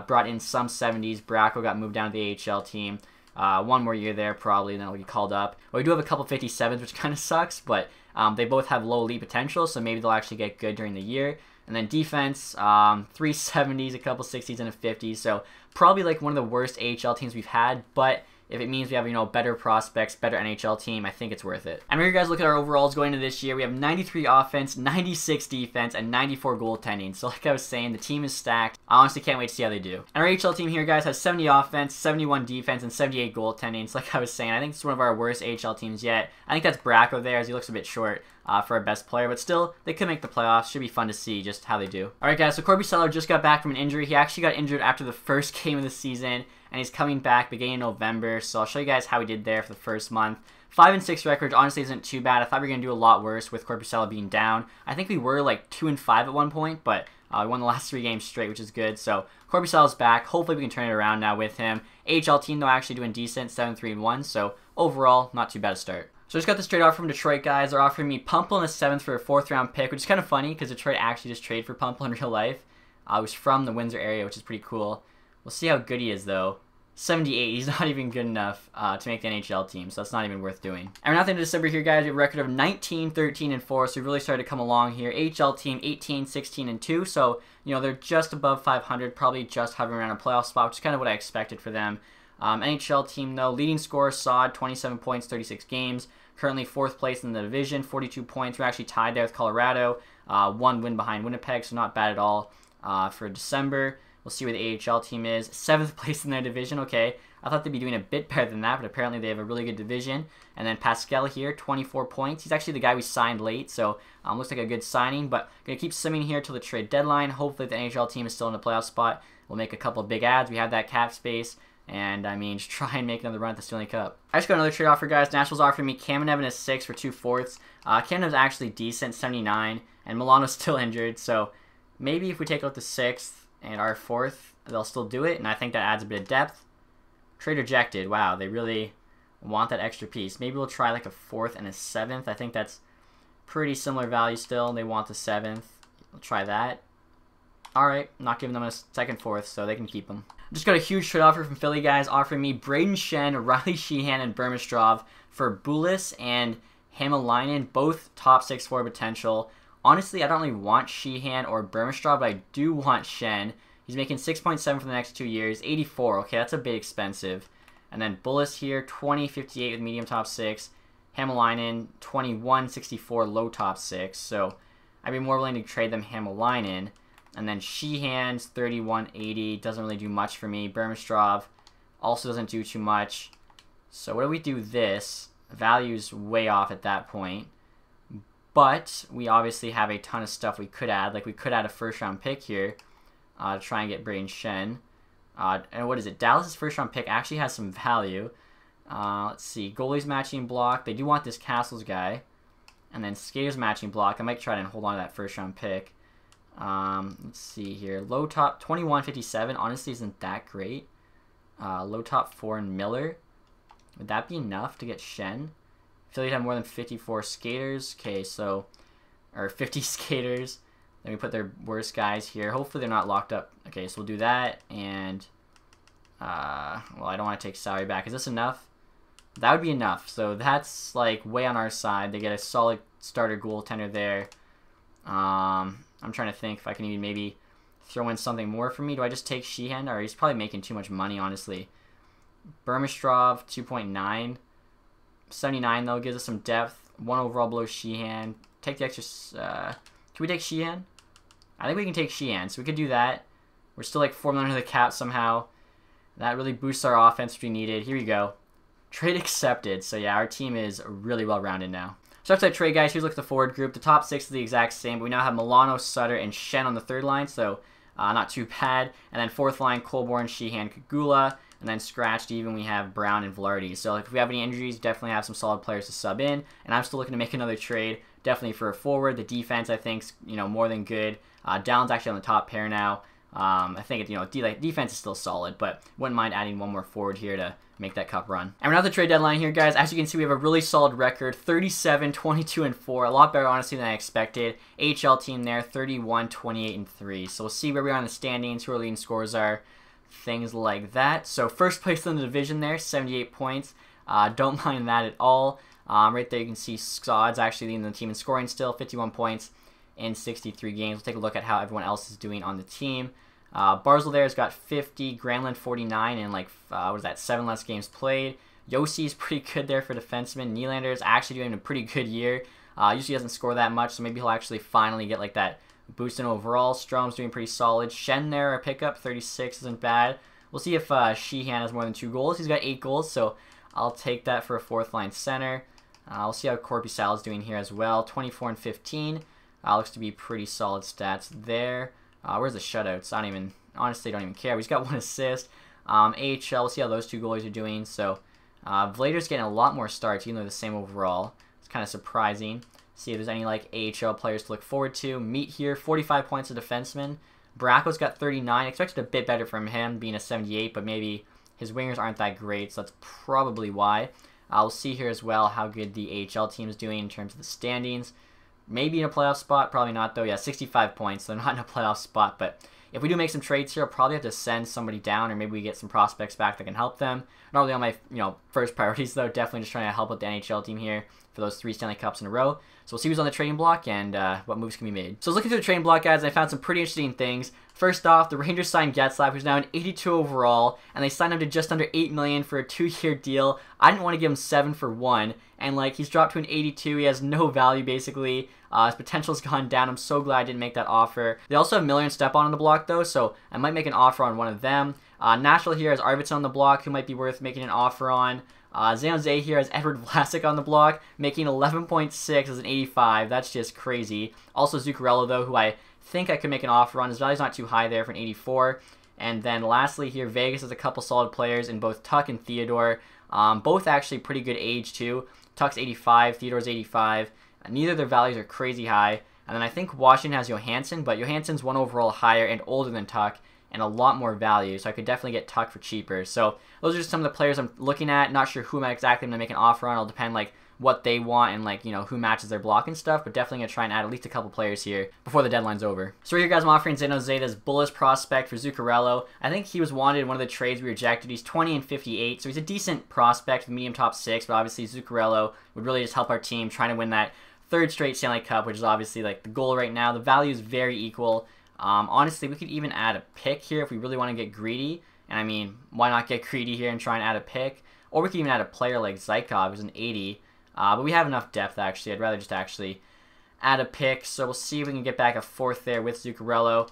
Brought in some 70s. Bracco got moved down to the AHL team. 1 more year there, probably, and then it'll get called up. Well, we do have a couple 57s, which kind of sucks, but they both have low elite potential, so maybe they'll actually get good during the year. And then defense, 3 70s, a couple 60s, and a 50s. So probably like one of the worst AHL teams we've had, but if it means we have, you know, better prospects, better NHL team, I think it's worth it. And here, you guys, look at our overalls going into this year. We have 93 offense, 96 defense, and 94 goaltending. So like I was saying, the team is stacked. I honestly can't wait to see how they do. And our AHL team here, guys, has 70 offense, 71 defense, and 78 goaltending. So like I was saying, I think it's one of our worst AHL teams yet. I think that's Bracco there, as he looks a bit short for our best player. But still, they could make the playoffs. Should be fun to see just how they do. All right, guys, so Corby Seller just got back from an injury. He actually got injured after the first game of the season, and he's coming back beginning in November, so I'll show you guys how he did there for the first month. 5-6 record honestly isn't too bad. I thought we were going to do a lot worse with Corpusella being down. I think we were like 2-5 at one point, but we won the last 3 games straight, which is good. So Corpusella's back. Hopefully we can turn it around now with him. AHL team, though, actually doing decent, 7-3-1, so overall, not too bad a start. So I just got this trade offer from Detroit, guys. They're offering me Pumple in the 7th for a 4th round pick, which is kind of funny because Detroit actually just traded for Pumple in real life. He was from the Windsor area, which is pretty cool. We'll see how good he is, though. 78. He's not even good enough to make the NHL team, so that's not even worth doing. And we're now into December here, guys. We have a record of 19, 13, and 4, so we really started to come along here. AHL team 18, 16, and 2, so you know they're just above 500, probably just hovering around a playoff spot, which is kind of what I expected for them. NHL team, though, leading scorer, Saad, 27 points, 36 games. Currently 4th place in the division, 42 points. We're actually tied there with Colorado. 1 win behind Winnipeg, so not bad at all for December. We'll see where the AHL team is. 7th place in their division. Okay, I thought they'd be doing a bit better than that, but apparently they have a really good division. And then Pascal here, 24 points. He's actually the guy we signed late, so looks like a good signing. But going to keep simming here till the trade deadline. Hopefully the NHL team is still in the playoff spot. We'll make a couple of big ads. We have that cap space. And, I mean, just try and make another run at the Stanley Cup. I just got another trade offer, guys. Nashville's offering me Kamenev in a 6 for 2 fourths. Kamenev's actually decent, 79. And Milano's still injured, so maybe if we take out the 6th and our 4th, they'll still do it. And I think that adds a bit of depth. Trade rejected. Wow, they really want that extra piece. Maybe we'll try like a 4th and a 7th. I think that's pretty similar value still. They want the 7th. We'll try that. Alright, not giving them a second, fourth, so they can keep them. Just got a huge trade offer from Philly, guys, offering me Braden Shen, Riley Sheehan, and Burmistrov for Bulis and Hamalainen, both top 6 forward potential. Honestly, I don't really want Sheehan or Burmistrov, but I do want Shen. He's making 6.7 for the next 2 years. 84, okay, that's a bit expensive. And then Bulis here, 20.58 with medium top 6. Hamalainen, 21.64 low top 6. So I'd be more willing to trade them Hamalainen. And then Sheehan's 31.80, doesn't really do much for me. Burmistrov also doesn't do too much. So what do we do this? Value's way off at that point. But we obviously have a ton of stuff we could add. Like we could add a first round pick here to try and get Braden Shen. And what is it? Dallas's first round pick actually has some value. Let's see. Goalies matching block. They do want this Castles guy. And then Skaters matching block. I might try to hold on to that first round pick. Let's see here. Low top 21.57 honestly isn't that great. Low top 4 and Miller. Would that be enough to get Shen? I feel like you'd have more than 54 skaters. Okay, so, or 50 skaters. Then we put their worst guys here. Hopefully they're not locked up. Okay, so we'll do that. And, well, I don't want to take salary back. Is this enough? That would be enough. So that's like way on our side. They get a solid starter goaltender there. I'm trying to think if I can even maybe throw in something more for me. Do I just take Sheehan? Or he's probably making too much money, honestly. Burmistrov, 2.9. 79, though, gives us some depth. 1 overall below Sheehan. Take the extra... can we take Sheehan? I think we can take Sheehan, so we could do that. We're still like 4 million under the cap somehow. That really boosts our offense, which we needed. Here we go. Trade accepted. So yeah, our team is really well-rounded now. So after that trade, guys, here's a look at the forward group. The top 6 is the exact same, but we now have Milano, Sutter, and Shen on the third line, so not too bad. And then fourth line, Colborne, Sheehan, Kagula. And then scratched even, we have Brown and Velarde. So like, if we have any injuries, definitely have some solid players to sub in. And I'm still looking to make another trade, definitely for a forward. The defense, I think, is, more than good. Dallon's actually on the top pair now. I think defense is still solid, but wouldn't mind adding one more forward here to make that cup run. And we're now at the trade deadline here, guys. As you can see, we have a really solid record, 37, 22, and 4. A lot better, honestly, than I expected. AHL team there, 31, 28, and 3. So we'll see where we are in the standings, who our leading scorers are, things like that. So first place in the division there, 78 points. Don't mind that at all. Right there you can see Scott's actually leading the team in scoring still, 51 points in 63 games. We'll take a look at how everyone else is doing on the team. Barzal there has got 50, Granlund 49, and like, what is that, 7 less games played. Yossi's pretty good there for defenseman. Nylander is actually doing a pretty good year. Usually doesn't score that much, so maybe he'll actually finally get like that boost in overall. Strom's doing pretty solid. Shen there, a pickup, 36 isn't bad. We'll see if Sheehan has more than 2 goals. He's got 8 goals, so I'll take that for a 4th line center. We'll see how Corby Sal's doing here as well. 24 and 15. Looks to be pretty solid stats there. Where's the shutouts? Honestly, don't even care. He's got 1 assist. AHL, we'll see how those 2 goalies are doing. So, Vlader's getting a lot more starts, even though they're the same overall. It's kind of surprising. See if there's any like AHL players to look forward to. Meet here, 45 points of defenseman. Bracco's got 39. Expected a bit better from him, being a 78, but maybe his wingers aren't that great, so that's probably why. We'll see here as well how good the AHL team is doing in terms of the standings. Maybe in a playoff spot, probably not though. Yeah, 65 points, so not in a playoff spot, but if we do make some trades here, I'll probably have to send somebody down, or maybe we get some prospects back that can help them. Not really on my first priorities though. Definitely just trying to help out the NHL team here for those 3 Stanley Cups in a row. So we'll see who's on the trading block and what moves can be made. So I was looking through the trading block, guys, and I found some pretty interesting things. First off, the Rangers signed Getzlaf, who's now an 82 overall, and they signed him to just under $8 million for a 2-year deal. I didn't want to give him 7 for 1, and like he's dropped to an 82. He has no value basically. His potential's gone down. I'm so glad I didn't make that offer. They also have Miller and Stepan on the block though, so I might make an offer on one of them. Nashville here has Arvidsson on the block, who might be worth making an offer on. San Jose here has Edward Vlasic on the block, making 11.6 as an 85. That's just crazy. Also Zuccarello, though, who I think I could make an offer on. His value's not too high there for an 84. And then lastly here, Vegas has a couple solid players in both Tuck and Theodore. Both actually pretty good age, too. Tuck's 85, Theodore's 85. Neither of their values are crazy high. And then I think Washington has Johansson, but Johansson's 1 overall higher and older than Tuck, and a lot more value, so I could definitely get Tuck for cheaper. So those are just some of the players I'm looking at. Not sure who exactly I'm going to make an offer on. It'll depend like what they want and like, you know, who matches their block and stuff, but definitely gonna try and add at least a couple players here before the deadline's over. So right here, guys, I'm offering Zeno Zeta's bullish prospect for Zuccarello. I think he was wanted in one of the trades we rejected. He's 20 and 58, so he's a decent prospect, medium top 6, but obviously Zuccarello would really just help our team trying to win that 3rd straight Stanley Cup, which is obviously like the goal right now. The value is very equal. Honestly, we could even add a pick here if we really want to get greedy. And I mean, why not get greedy here and try and add a pick? Or we could even add a player like Zykov, who's an 80. But we have enough depth, actually. I'd rather just actually add a pick. So we'll see if we can get back a 4th there with Zuccarello.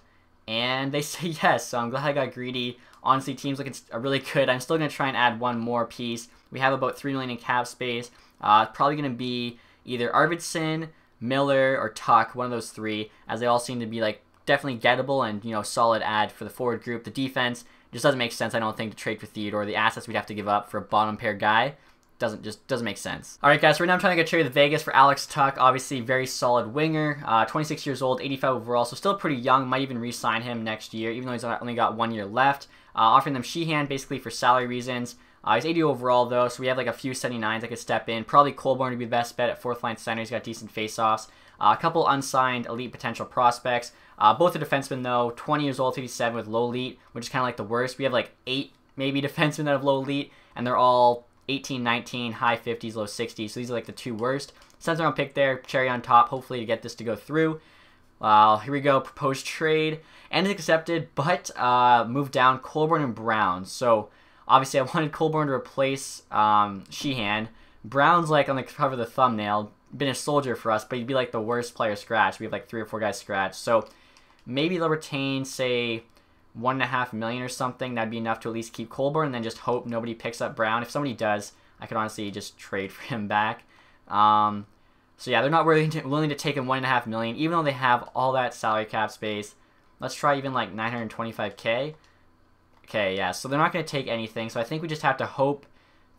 And they say yes, so I'm glad I got greedy. Honestly, team's looking really good. I'm still going to try and add one more piece. We have about $3 million in cap space. Probably going to be either Arvidsson, Miller, or Tuck, one of those 3, as they all seem to be like definitely gettable and, you know, solid add for the forward group. The defense just doesn't make sense, I don't think, to trade for Theodore. The assets we'd have to give up for a bottom pair guy doesn't make sense. All right, guys, so right now I'm trying to get traded to Vegas for Alex Tuck. Obviously, very solid winger, 26 years old, 85 overall, so still pretty young. Might even re-sign him next year, even though he's only got 1 year left. Offering them Sheehan basically for salary reasons. He's 80 overall, though, so we have like a few 79s that could step in. Probably Colborn would be the best bet at 4th line center. He's got decent face-offs. A couple unsigned elite potential prospects. Both are defensemen, though. 20 years old, 57 with low elite, which is kind of like the worst. We have like 8 maybe defensemen that have low elite, and they're all 18, 19, high 50s, low 60s. So these are like the 2 worst. 7th round pick there, cherry on top, hopefully to get this to go through. Here we go, proposed trade. And it's accepted, but moved down Colborn and Brown. So obviously I wanted Colborn to replace Sheehan. Brown's like on the cover of the thumbnail, been a soldier for us, but he'd be like the worst player scratched. We have like 3 or 4 guys scratched. So maybe they'll retain, say, $1.5 million or something. That'd be enough to at least keep Colborn and then just hope nobody picks up Brown. If somebody does, I could honestly just trade for him back. So yeah, they're not willing to take him $1.5 million, even though they have all that salary cap space. Let's try even like $925K. Okay, yeah, so they're not going to take anything. So I think we just have to hope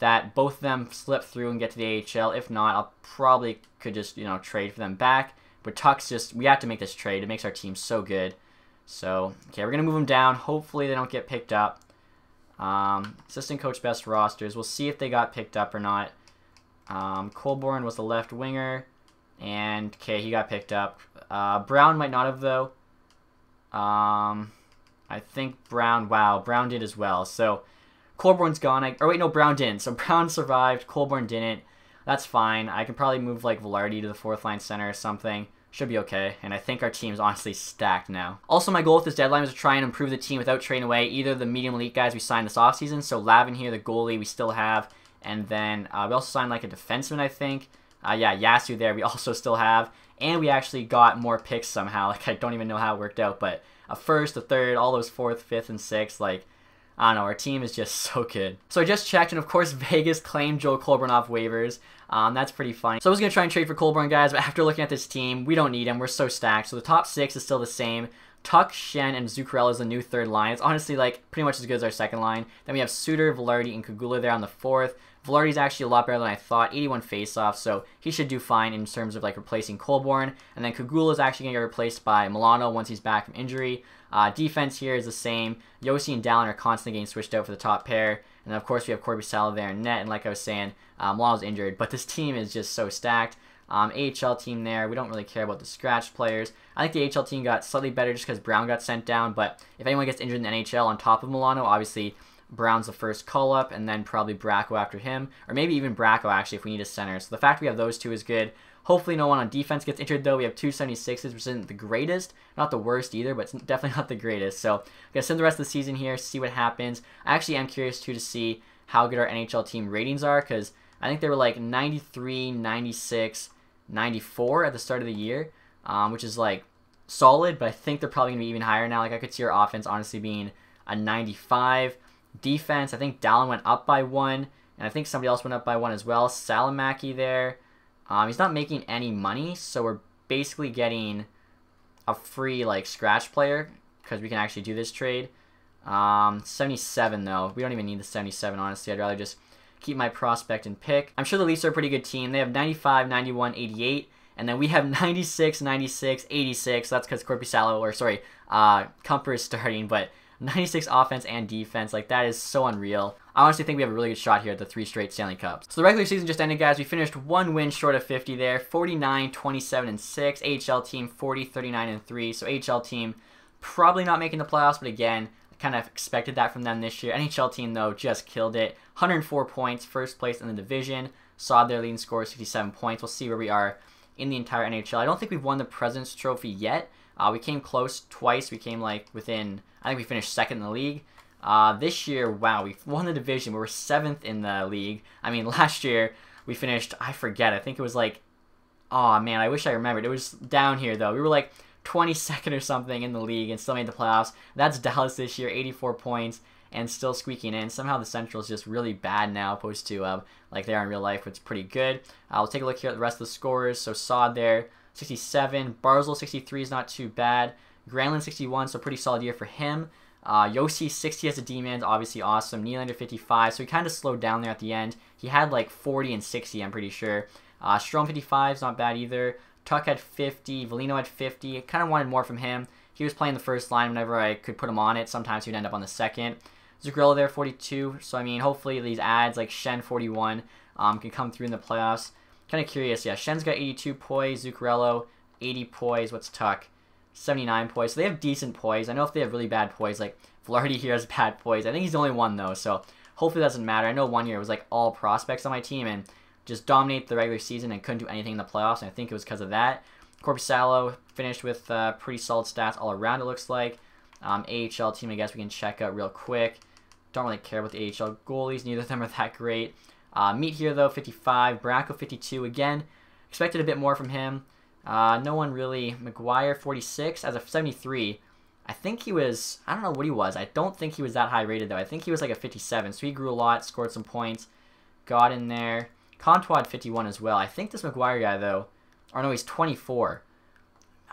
that both of them slip through and get to the AHL. If not, I'll probably could just, you know, trade for them back. But Tuck's just, we have to make this trade. It makes our team so good. So, okay, we're going to move them down. Hopefully they don't get picked up. Assistant coach best rosters. We'll see if they got picked up or not. Colborn was the left winger. And, okay, he got picked up. Brown might not have, though. I think Brown, wow, Brown did as well. So, Colborn's gone. Or wait, no, Brown didn't. So, Brown survived. Colborn didn't. That's fine. I can probably move, like, Velarde to the 4th line center or something. Should be okay, and I think our team's honestly stacked now. Also, my goal with this deadline was to try and improve the team without trading away either of the medium elite guys we signed this offseason. So Lavin here, the goalie, we still have. And then we also signed like a defenseman, I think. Yeah, Yasu there, we also still have. And we actually got more picks somehow. Like, I don't even know how it worked out, but a 1st, a 3rd, all those 4th, 5th, and 6th, like, I don't know, our team is just so good. So I just checked, and of course, Vegas claimed Joel Colborn off waivers. That's pretty funny. So I was going to try and trade for Colborn, guys, but after looking at this team, we don't need him. We're so stacked. So the top 6 is still the same. Tuck, Shen, and Zuccarello is the new 3rd line. It's honestly, like, pretty much as good as our 2nd line. Then we have Suter, Velarde, and Kagula there on the 4th. Velarde's actually a lot better than I thought. 81 faceoffs, so he should do fine in terms of, like, replacing Colborn. And then Kagula is actually going to get replaced by Milano once he's back from injury. Defense here is the same. Yossi and Dallin are constantly getting switched out for the top pair. And then, of course, we have Corby Sala there in net. And like I was saying, Milano's injured. But this team is just so stacked. AHL team there. We don't really care about the scratch players. I think the AHL team got slightly better just because Brown got sent down. But if anyone gets injured in the NHL on top of Milano, obviously Brown's the first call-up. And then probably Bracco after him. Or maybe even Bracco, actually, if we need a center. So the fact we have those 2 is good. Hopefully no one on defense gets injured, though. We have 2 76s, which isn't the greatest. Not the worst either, but it's definitely not the greatest. So I'm going to send the rest of the season here, see what happens. I actually am curious, too, to see how good our NHL team ratings are, because I think they were like 93, 96, 94 at the start of the year, which is like solid, but I think they're probably going to be even higher now. Like, I could see our offense honestly being a 95. Defense, I think Dallin went up by 1, and I think somebody else went up by 1 as well. Salamaki there. He's not making any money, so we're basically getting a free, like, scratch player because we can actually do this trade. 77, though. We don't even need the 77, honestly. I'd rather just keep my prospect and pick. I'm sure the Leafs are a pretty good team. They have 95, 91, 88, and then we have 96, 96, 86. So that's because Corby Salo, or sorry, Kumper is starting, but 96 offense and defense. Like, that is so unreal. I honestly think we have a really good shot here at the 3 straight Stanley Cups. So the regular season just ended, guys. We finished 1 win short of 50 there. 49, 27, and 6. AHL team 40, 39, and 3. So AHL team probably not making the playoffs, but again, I kind of expected that from them this year. NHL team, though, just killed it. 104 points, first place in the division. Saw their leading score, 67 points. We'll see where we are in the entire NHL. I don't think we've won the President's Trophy yet. We came close twice. We came like within, I think we finished 2nd in the league. This year, wow, we won the division. We were 7th in the league. I mean, last year we finished, I forget, I think it was like, oh man, I wish I remembered. It was down here though. We were like 22nd or something in the league and still made the playoffs. That's Dallas this year, 84 points and still squeaking in. Somehow the Central is just really bad now opposed to like they are in real life, which is pretty good. We'll take a look here at the rest of the scorers. So Saad there, 67. Barzal, 63 is not too bad. Granlund, 61, so pretty solid year for him. Yossi, 60 as a D-man, obviously awesome. Nylander, 55, so he kind of slowed down there at the end. He had like 40 and 60, I'm pretty sure. Strome, 55 is not bad either. Tuck had 50. Velino had 50. I kind of wanted more from him. He was playing the first line whenever I could put him on it. Sometimes he would end up on the second. Zuccarello there, 42. So, I mean, hopefully these ads like Shen, 41, can come through in the playoffs. Kind of curious. Yeah, Shen's got 82 poise. Zuccarello, 80 poise. What's Tuck? 79 poise. So they have decent poise. I know if they have really bad poise, like Flaherty here has bad poise. I think he's the only one, though. So hopefully it doesn't matter. I know one year it was like all prospects on my team and just dominate the regular season and couldn't do anything in the playoffs. And I think it was because of that. Korpisalo finished with pretty solid stats all around, it looks like. AHL team, I guess we can check out real quick. Don't really care about the AHL goalies. Neither of them are that great. Meat here, though, 55. Bracco, 52. Again, expected a bit more from him. No one really. McGuire, 46. As a 73, I think he was, I don't know what he was. I don't think he was that high rated, though. I think he was like a 57. So he grew a lot, scored some points, got in there. Comtois, 51 as well. I think this McGuire guy, though, or no, he's 24.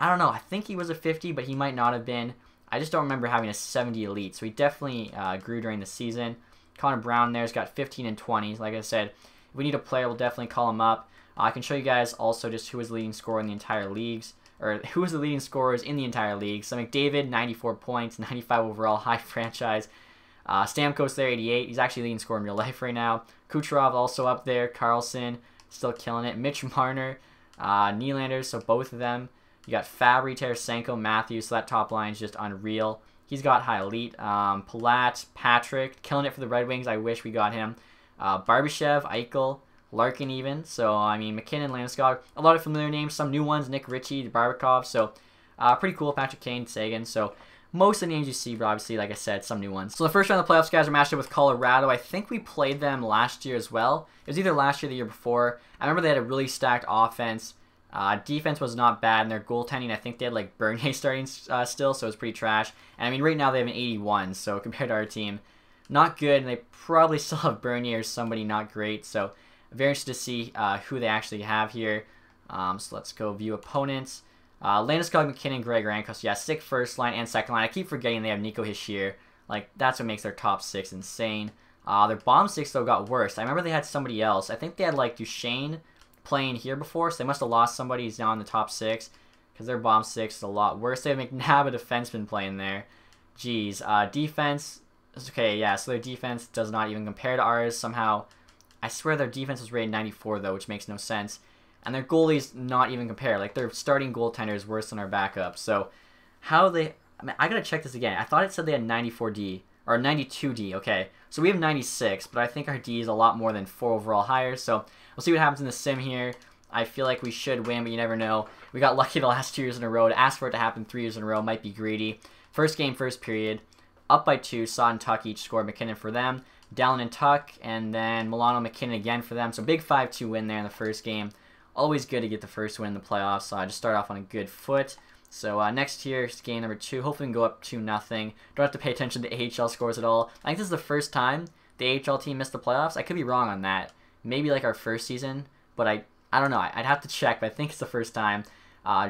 I don't know. I think he was a 50, but he might not have been. I just don't remember having a 70 elite, so he definitely grew during the season. Connor Brown there's got 15 and 20. Like I said, if we need a player, we'll definitely call him up. I can show you guys also just who is the leading scorer in the entire leagues, or who is the leading scorers in the entire league. So McDavid, 94 points, 95 overall, high franchise. Stamkos there, 88. He's actually leading scorer in real life right now. Kucherov also up there. Carlson, still killing it. Mitch Marner, Nylander, so both of them. You got Fabry, Tarasenko, Matthews, so that top line is just unreal. He's got high elite. Palat, Patrick, killing it for the Red Wings. I wish we got him. Barbashev, Eichel, Larkin even. So, I mean, McKinnon, Landeskog, a lot of familiar names. Some new ones, Nick Ritchie, Barbakov. So, pretty cool. Patrick Kane, Sagan. So, most of the names you see, but obviously, like I said, some new ones. So, the first round of the playoffs, guys, are matched up with Colorado. I think we played them last year as well. It was either last year or the year before. I remember they had a really stacked offense. Defense was not bad, and their goaltending, I think they had like Bernier starting still, so it's pretty trash. And I mean, right now they have an 81, so compared to our team, not good, and they probably still have Bernier or somebody not great. So very interested to see who they actually have here. So let's go view opponents. Landeskog, McKinnon, Greg Rankos. Yeah, sick first line and second line. I keep forgetting they have Nico Hischier. Like, that's what makes their top 6 insane. Their bottom 6, though, got worse. I remember they had somebody else. I think they had, like, Duchesne playing here before, so they must have lost somebody. He's now in the top 6 because their bottom 6 is a lot worse. They have McNabb, a defenseman, playing there. Jeez. Defense. Okay, yeah, so their defense does not even compare to ours somehow. I swear their defense was rated 94, though, which makes no sense. And their goalies not even compare. Like, their starting goaltender is worse than our backup. So, how they... I mean, I gotta check this again. I thought it said they had 94D. Or 92D, okay. So we have 96, but I think our D is a lot more than 4 overall higher. So, we'll see what happens in the sim here. I feel like we should win, but you never know. We got lucky the last 2 years in a row. To ask for it to happen 3 years in a row might be greedy. First game, first period. Up by 2. Saad and Tuck each scored. McKinnon for them. Dallin and Tuck. And then Milano, McKinnon again for them. So, big 5-2 win there in the first game. Always good to get the first win in the playoffs. So, just start off on a good foot. So, next here is game number 2. Hopefully we can go up 2-0. Don't have to pay attention to the AHL scores at all. I think this is the first time the AHL team missed the playoffs. I could be wrong on that. Maybe like our first season. But I don't know. I'd have to check, but I think it's the first time.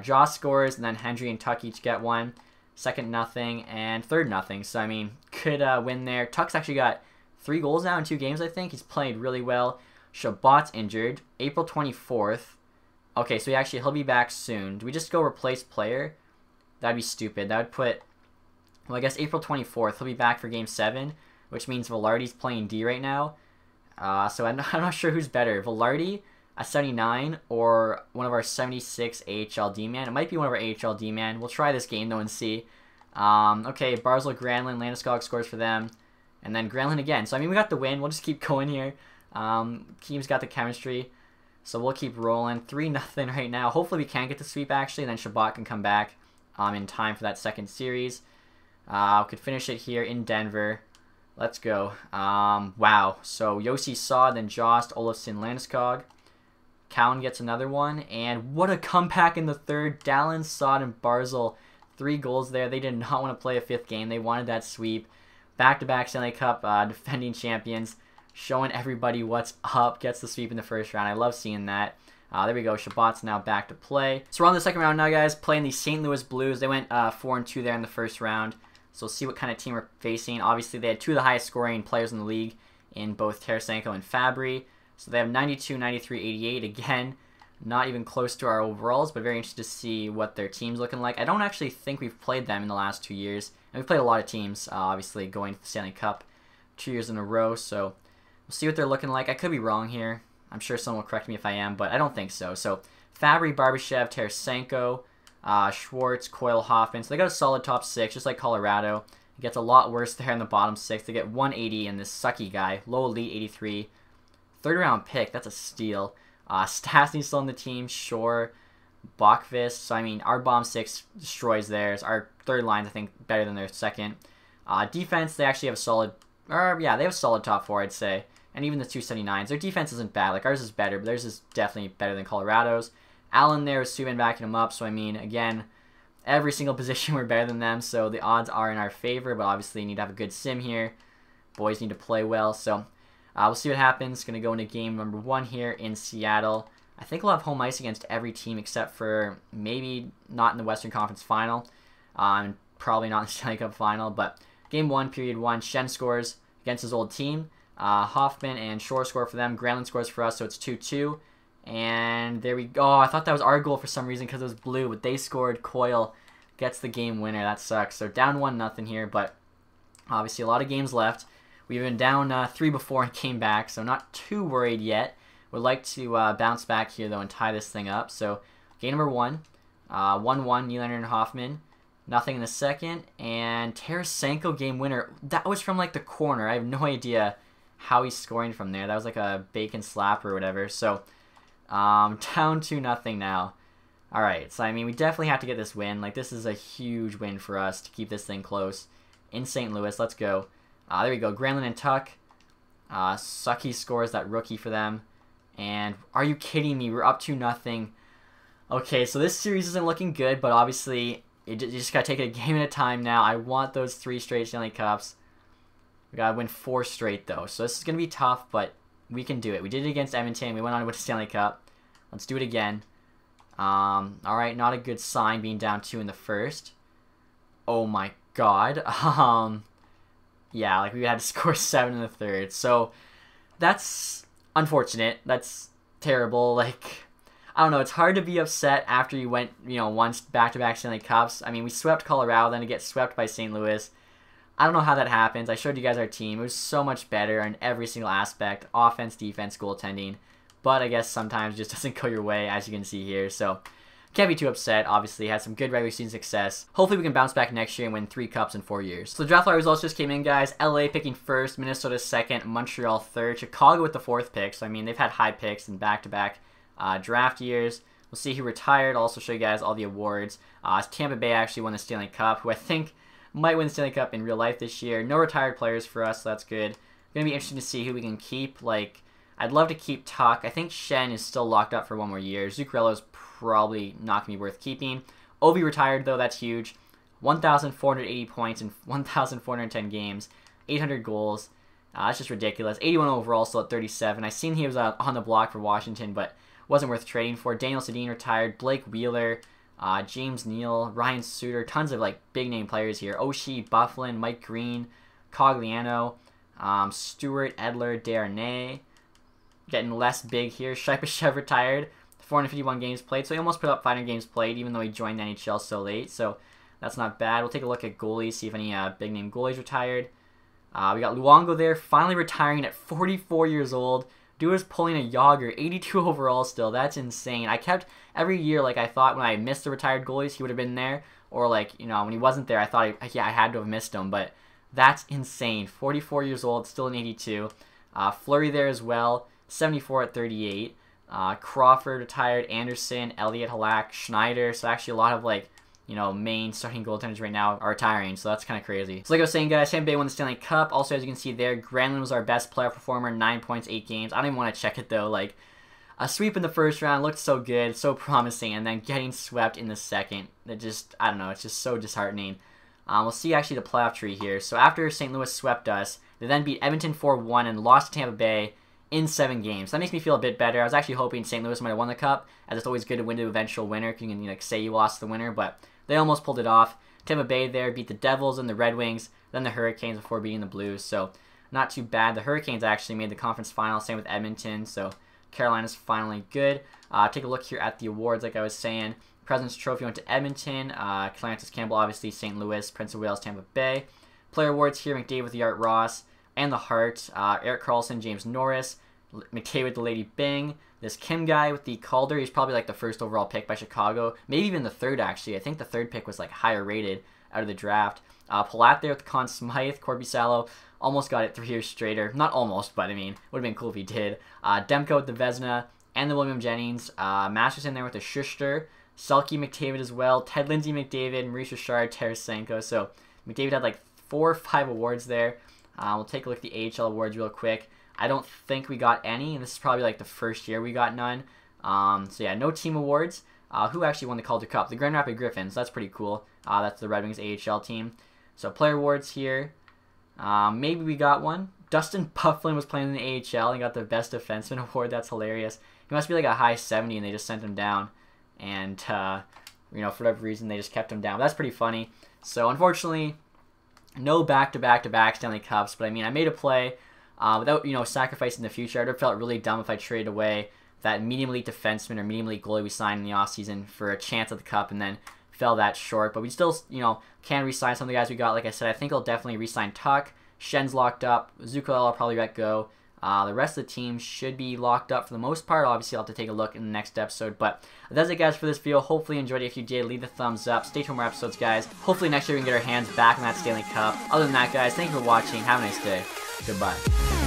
Josh scores, and then Hendry and Tuck each get one. Second, nothing. And third, nothing. So, I mean, could win there. Tuck's actually got 3 goals now in 2 games, I think. He's played really well. Shabbat's injured. April 24th. Okay, so he'll be back soon. Do we just go replace player? That'd be stupid. That would put Well, I guess April 24th, he'll be back for Game 7, which means Velarde's playing D right now. So I'm not sure who's better, Velarde, a 79, or one of our 76 AHL D-man. It might be one of our AHL D-man. We'll try this game, though, and see. Okay, Barzal, Granlund, Landeskog scores for them. And then Granlund again. So, I mean, we got the win. We'll just keep going here. Team's got the chemistry. So, we'll keep rolling. 3-0 right now. Hopefully, we can get the sweep, actually. And then Shabbat can come back in time for that second series. We could finish it here in Denver. Let's go. Wow. So, Yossi Saw, then Jost, Olofsson, Landeskog. Cowan gets another one. And what a comeback in the third. Dallin, Saad, and Barzal. 3 goals there. They did not want to play a 5th game. They wanted that sweep. Back-to-back Stanley Cup defending champions. Showing everybody what's up. Gets the sweep in the first round. I love seeing that. There we go. Shabbat's now back to play. So we're on the second round now, guys. Playing the St. Louis Blues. They went 4-2 there in the first round. So we'll see what kind of team we're facing. Obviously, they had 2 of the highest scoring players in the league in both Tarasenko and Fabry. So they have 92, 93, 88. Again, not even close to our overalls, but very interested to see what their team's looking like. I don't actually think we've played them in the last 2 years. And we've played a lot of teams, obviously, going to the Stanley Cup 2 years in a row. So we'll see what they're looking like. I could be wrong here. I'm sure someone will correct me if I am, but I don't think so. So Fabry, Barbashev, Tarasenko, Schwartz, Coyle, Hoffman. So they got a solid top 6, just like Colorado. It gets a lot worse there in the bottom 6. They get 180 and this sucky guy, low elite 83. 3rd round pick, that's a steal. Stastny's still on the team, Shore, Bachvist. So, I mean, our bomb 6 destroys theirs. Our third line's, I think, better than their second. Defense, they actually have a solid, they have a solid top 4, I'd say. And even the 279s. Their defense isn't bad. Like, ours is better, but theirs is definitely better than Colorado's. Allen there is Subban backing him up. So, I mean, again, every single position we're better than them. So, the odds are in our favor, but obviously you need to have a good sim here. Boys need to play well. So, we'll see what happens. Going to go into game number 1 here in Seattle. I think we'll have home ice against every team except for maybe not in the Western Conference Final. And probably not in the Stanley Cup Final. But game 1, period 1, Shen scores against his old team. Hoffman and Shore score for them. Granlund scores for us, so it's 2-2. And there we go. Oh, I thought that was our goal for some reason because it was blue, but they scored. Coyle gets the game winner. That sucks. So down 1-0 here, but obviously a lot of games left. We've been down 3 before and came back, so not too worried yet. Would like to bounce back here, though, and tie this thing up. So game number 1, 1-1, Nylander and Hoffman. Nothing in the second. And Tarasenko game winner. That was from, like, the corner. I have no idea how he's scoring from there. That was like a bacon slap or whatever. So down 2-0 now. Alright, so I mean, we definitely have to get this win. Like, this is a huge win for us to keep this thing close. In St. Louis, let's go. There we go, Granlund and Tuck. Sucky scores that rookie for them. And are you kidding me? We're up 2-0. Okay, so this series isn't looking good, but obviously you just gotta take it a game at a time now. I want those 3 straight Stanley Cups. We gotta win 4 straight, though. So this is gonna be tough, but we can do it. We did it against Edmonton. We went on to win a Stanley Cup. Let's do it again. Alright, not a good sign being down 2 in the first. Oh my god. Yeah, like we had to score 7 in the third. So that's unfortunate. That's terrible. Like, I don't know. It's hard to be upset after you went, once back-to-back Stanley Cups. I mean, we swept Colorado, then to get swept by St. Louis. I don't know how that happens. I showed you guys our team. It was so much better in every single aspect. Offense, defense, goaltending. But I guess sometimes it just doesn't go your way, as you can see here. So can't be too upset. Obviously, had some good regular season success. Hopefully, we can bounce back next year and win 3 cups in 4 years. So the draft lottery results just came in, guys. LA picking 1st, Minnesota 2nd, Montreal 3rd, Chicago with the 4th pick. So, I mean, they've had high picks in back-to-back draft years. We'll see who retired. I'll also show you guys all the awards. Tampa Bay actually won the Stanley Cup, who I think might win the Stanley Cup in real life this year. No retired players for us, so that's good. Going to be interesting to see who we can keep. Like, I'd love to keep Tuck. I think Shen is still locked up for 1 more year. Zuccarello's probably not going to be worth keeping. Ovi retired, though. That's huge. 1,480 points in 1,410 games. 800 goals. That's just ridiculous. 81 overall, still at 37. I seen he was on the block for Washington, but wasn't worth trading for. Daniel Sedin retired. Blake Wheeler. James Neal. Ryan Suter. Tons of, like, big-name players here. Oshie, Bufflin, Mike Green. Cogliano. Stewart, Edler, Darnay. Getting less big here. Shipachyov retired. 451 games played, so he almost put up 500 games played, even though he joined the NHL so late. So That's not bad. We'll take a look at goalies, see if any big name goalies retired. We got Luongo there, finally retiring at 44 years old. Dude is pulling a Yager, 82 overall still. That's insane. I kept every year, like, I thought when I missed the retired goalies, he would have been there. Or, like, you know, when he wasn't there, I thought, I had to have missed him. But that's insane. 44 years old, still an 82. Fleury there as well, 74 at 38. Crawford retired, Anderson, Elliott, Halak, Schneider. So actually a lot of, like, you know, main starting goaltenders right now are retiring, so that's kind of crazy. So like I was saying, guys, Tampa Bay won the Stanley Cup. Also, as you can see there, Granlund was our best player performer, 9 points, 8 games. I don't even want to check it, though. Like, a sweep in the first round looked so good, so promising, and then getting swept in the second. It just, I don't know, it's just so disheartening. We'll see, actually, the playoff tree here. So after St. Louis swept us, they then beat Edmonton 4-1 and lost to Tampa Bay in 7 games. That makes me feel a bit better. I was actually hoping St. Louis might have won the Cup, as it's always good to win the eventual winner, because you can, like, say you lost the winner, but they almost pulled it off. Tampa Bay there beat the Devils and the Red Wings, then the Hurricanes before beating the Blues. So not too bad. The Hurricanes actually made the conference final, same with Edmonton. So Carolina's finally good. Take a look here at the awards, like I was saying. President's Trophy went to Edmonton. Clantis Campbell, obviously, St. Louis. Prince of Wales, Tampa Bay. Player awards here, McDavid with the Art Ross and the Hart. Eric Carlson, James Norris. McKay with the Lady Bing. This Kim guy with the Calder, he's probably like the first overall pick by Chicago. Maybe even the third, actually. I think the third pick was like higher rated out of the draft. Palat there with the Conn Smythe. Corby Salo almost got it 3 years straighter. Not almost, but I mean, would have been cool if he did. Demko with the Vezina and the William Jennings. Masterson there with the Schuster. Selke McDavid as well. Ted Lindsay McDavid, Maurice Richard, Tarasenko. So McDavid had like 4 or 5 awards there. We'll take a look at the AHL awards real quick. I don't think we got any, and this is probably like the first year we got none. So yeah, no team awards. Who actually won the Calder Cup? The Grand Rapids Griffins. That's pretty cool. That's the Red Wings AHL team. So player awards here. Maybe we got one. Dustin Pufflin was playing in the AHL and got the Best Defenseman award. That's hilarious. He must be like a high 70, and they just sent him down. And, you know, for whatever reason, they just kept him down. But that's pretty funny. So unfortunately, no back-to-back-to-back Stanley Cups. But I mean, I made a play. Without, you know, sacrificing the future. I would have felt really dumb if I traded away that medium elite defenseman or medium elite goalie we signed in the offseason for a chance at the Cup and then fell that short. But we still, you know, can re-sign some of the guys we got. Like I said, I think I'll definitely re-sign Tuck. Shen's locked up. Zuko I'll probably let go. The rest of the team should be locked up for the most part. Obviously, I'll have to take a look in the next episode. But that's it, guys, for this video. Hopefully you enjoyed it. If you did, leave a thumbs up. Stay tuned for more episodes, guys. Hopefully next year we can get our hands back on that Stanley Cup. Other than that, guys, thank you for watching. Have a nice day. Goodbye.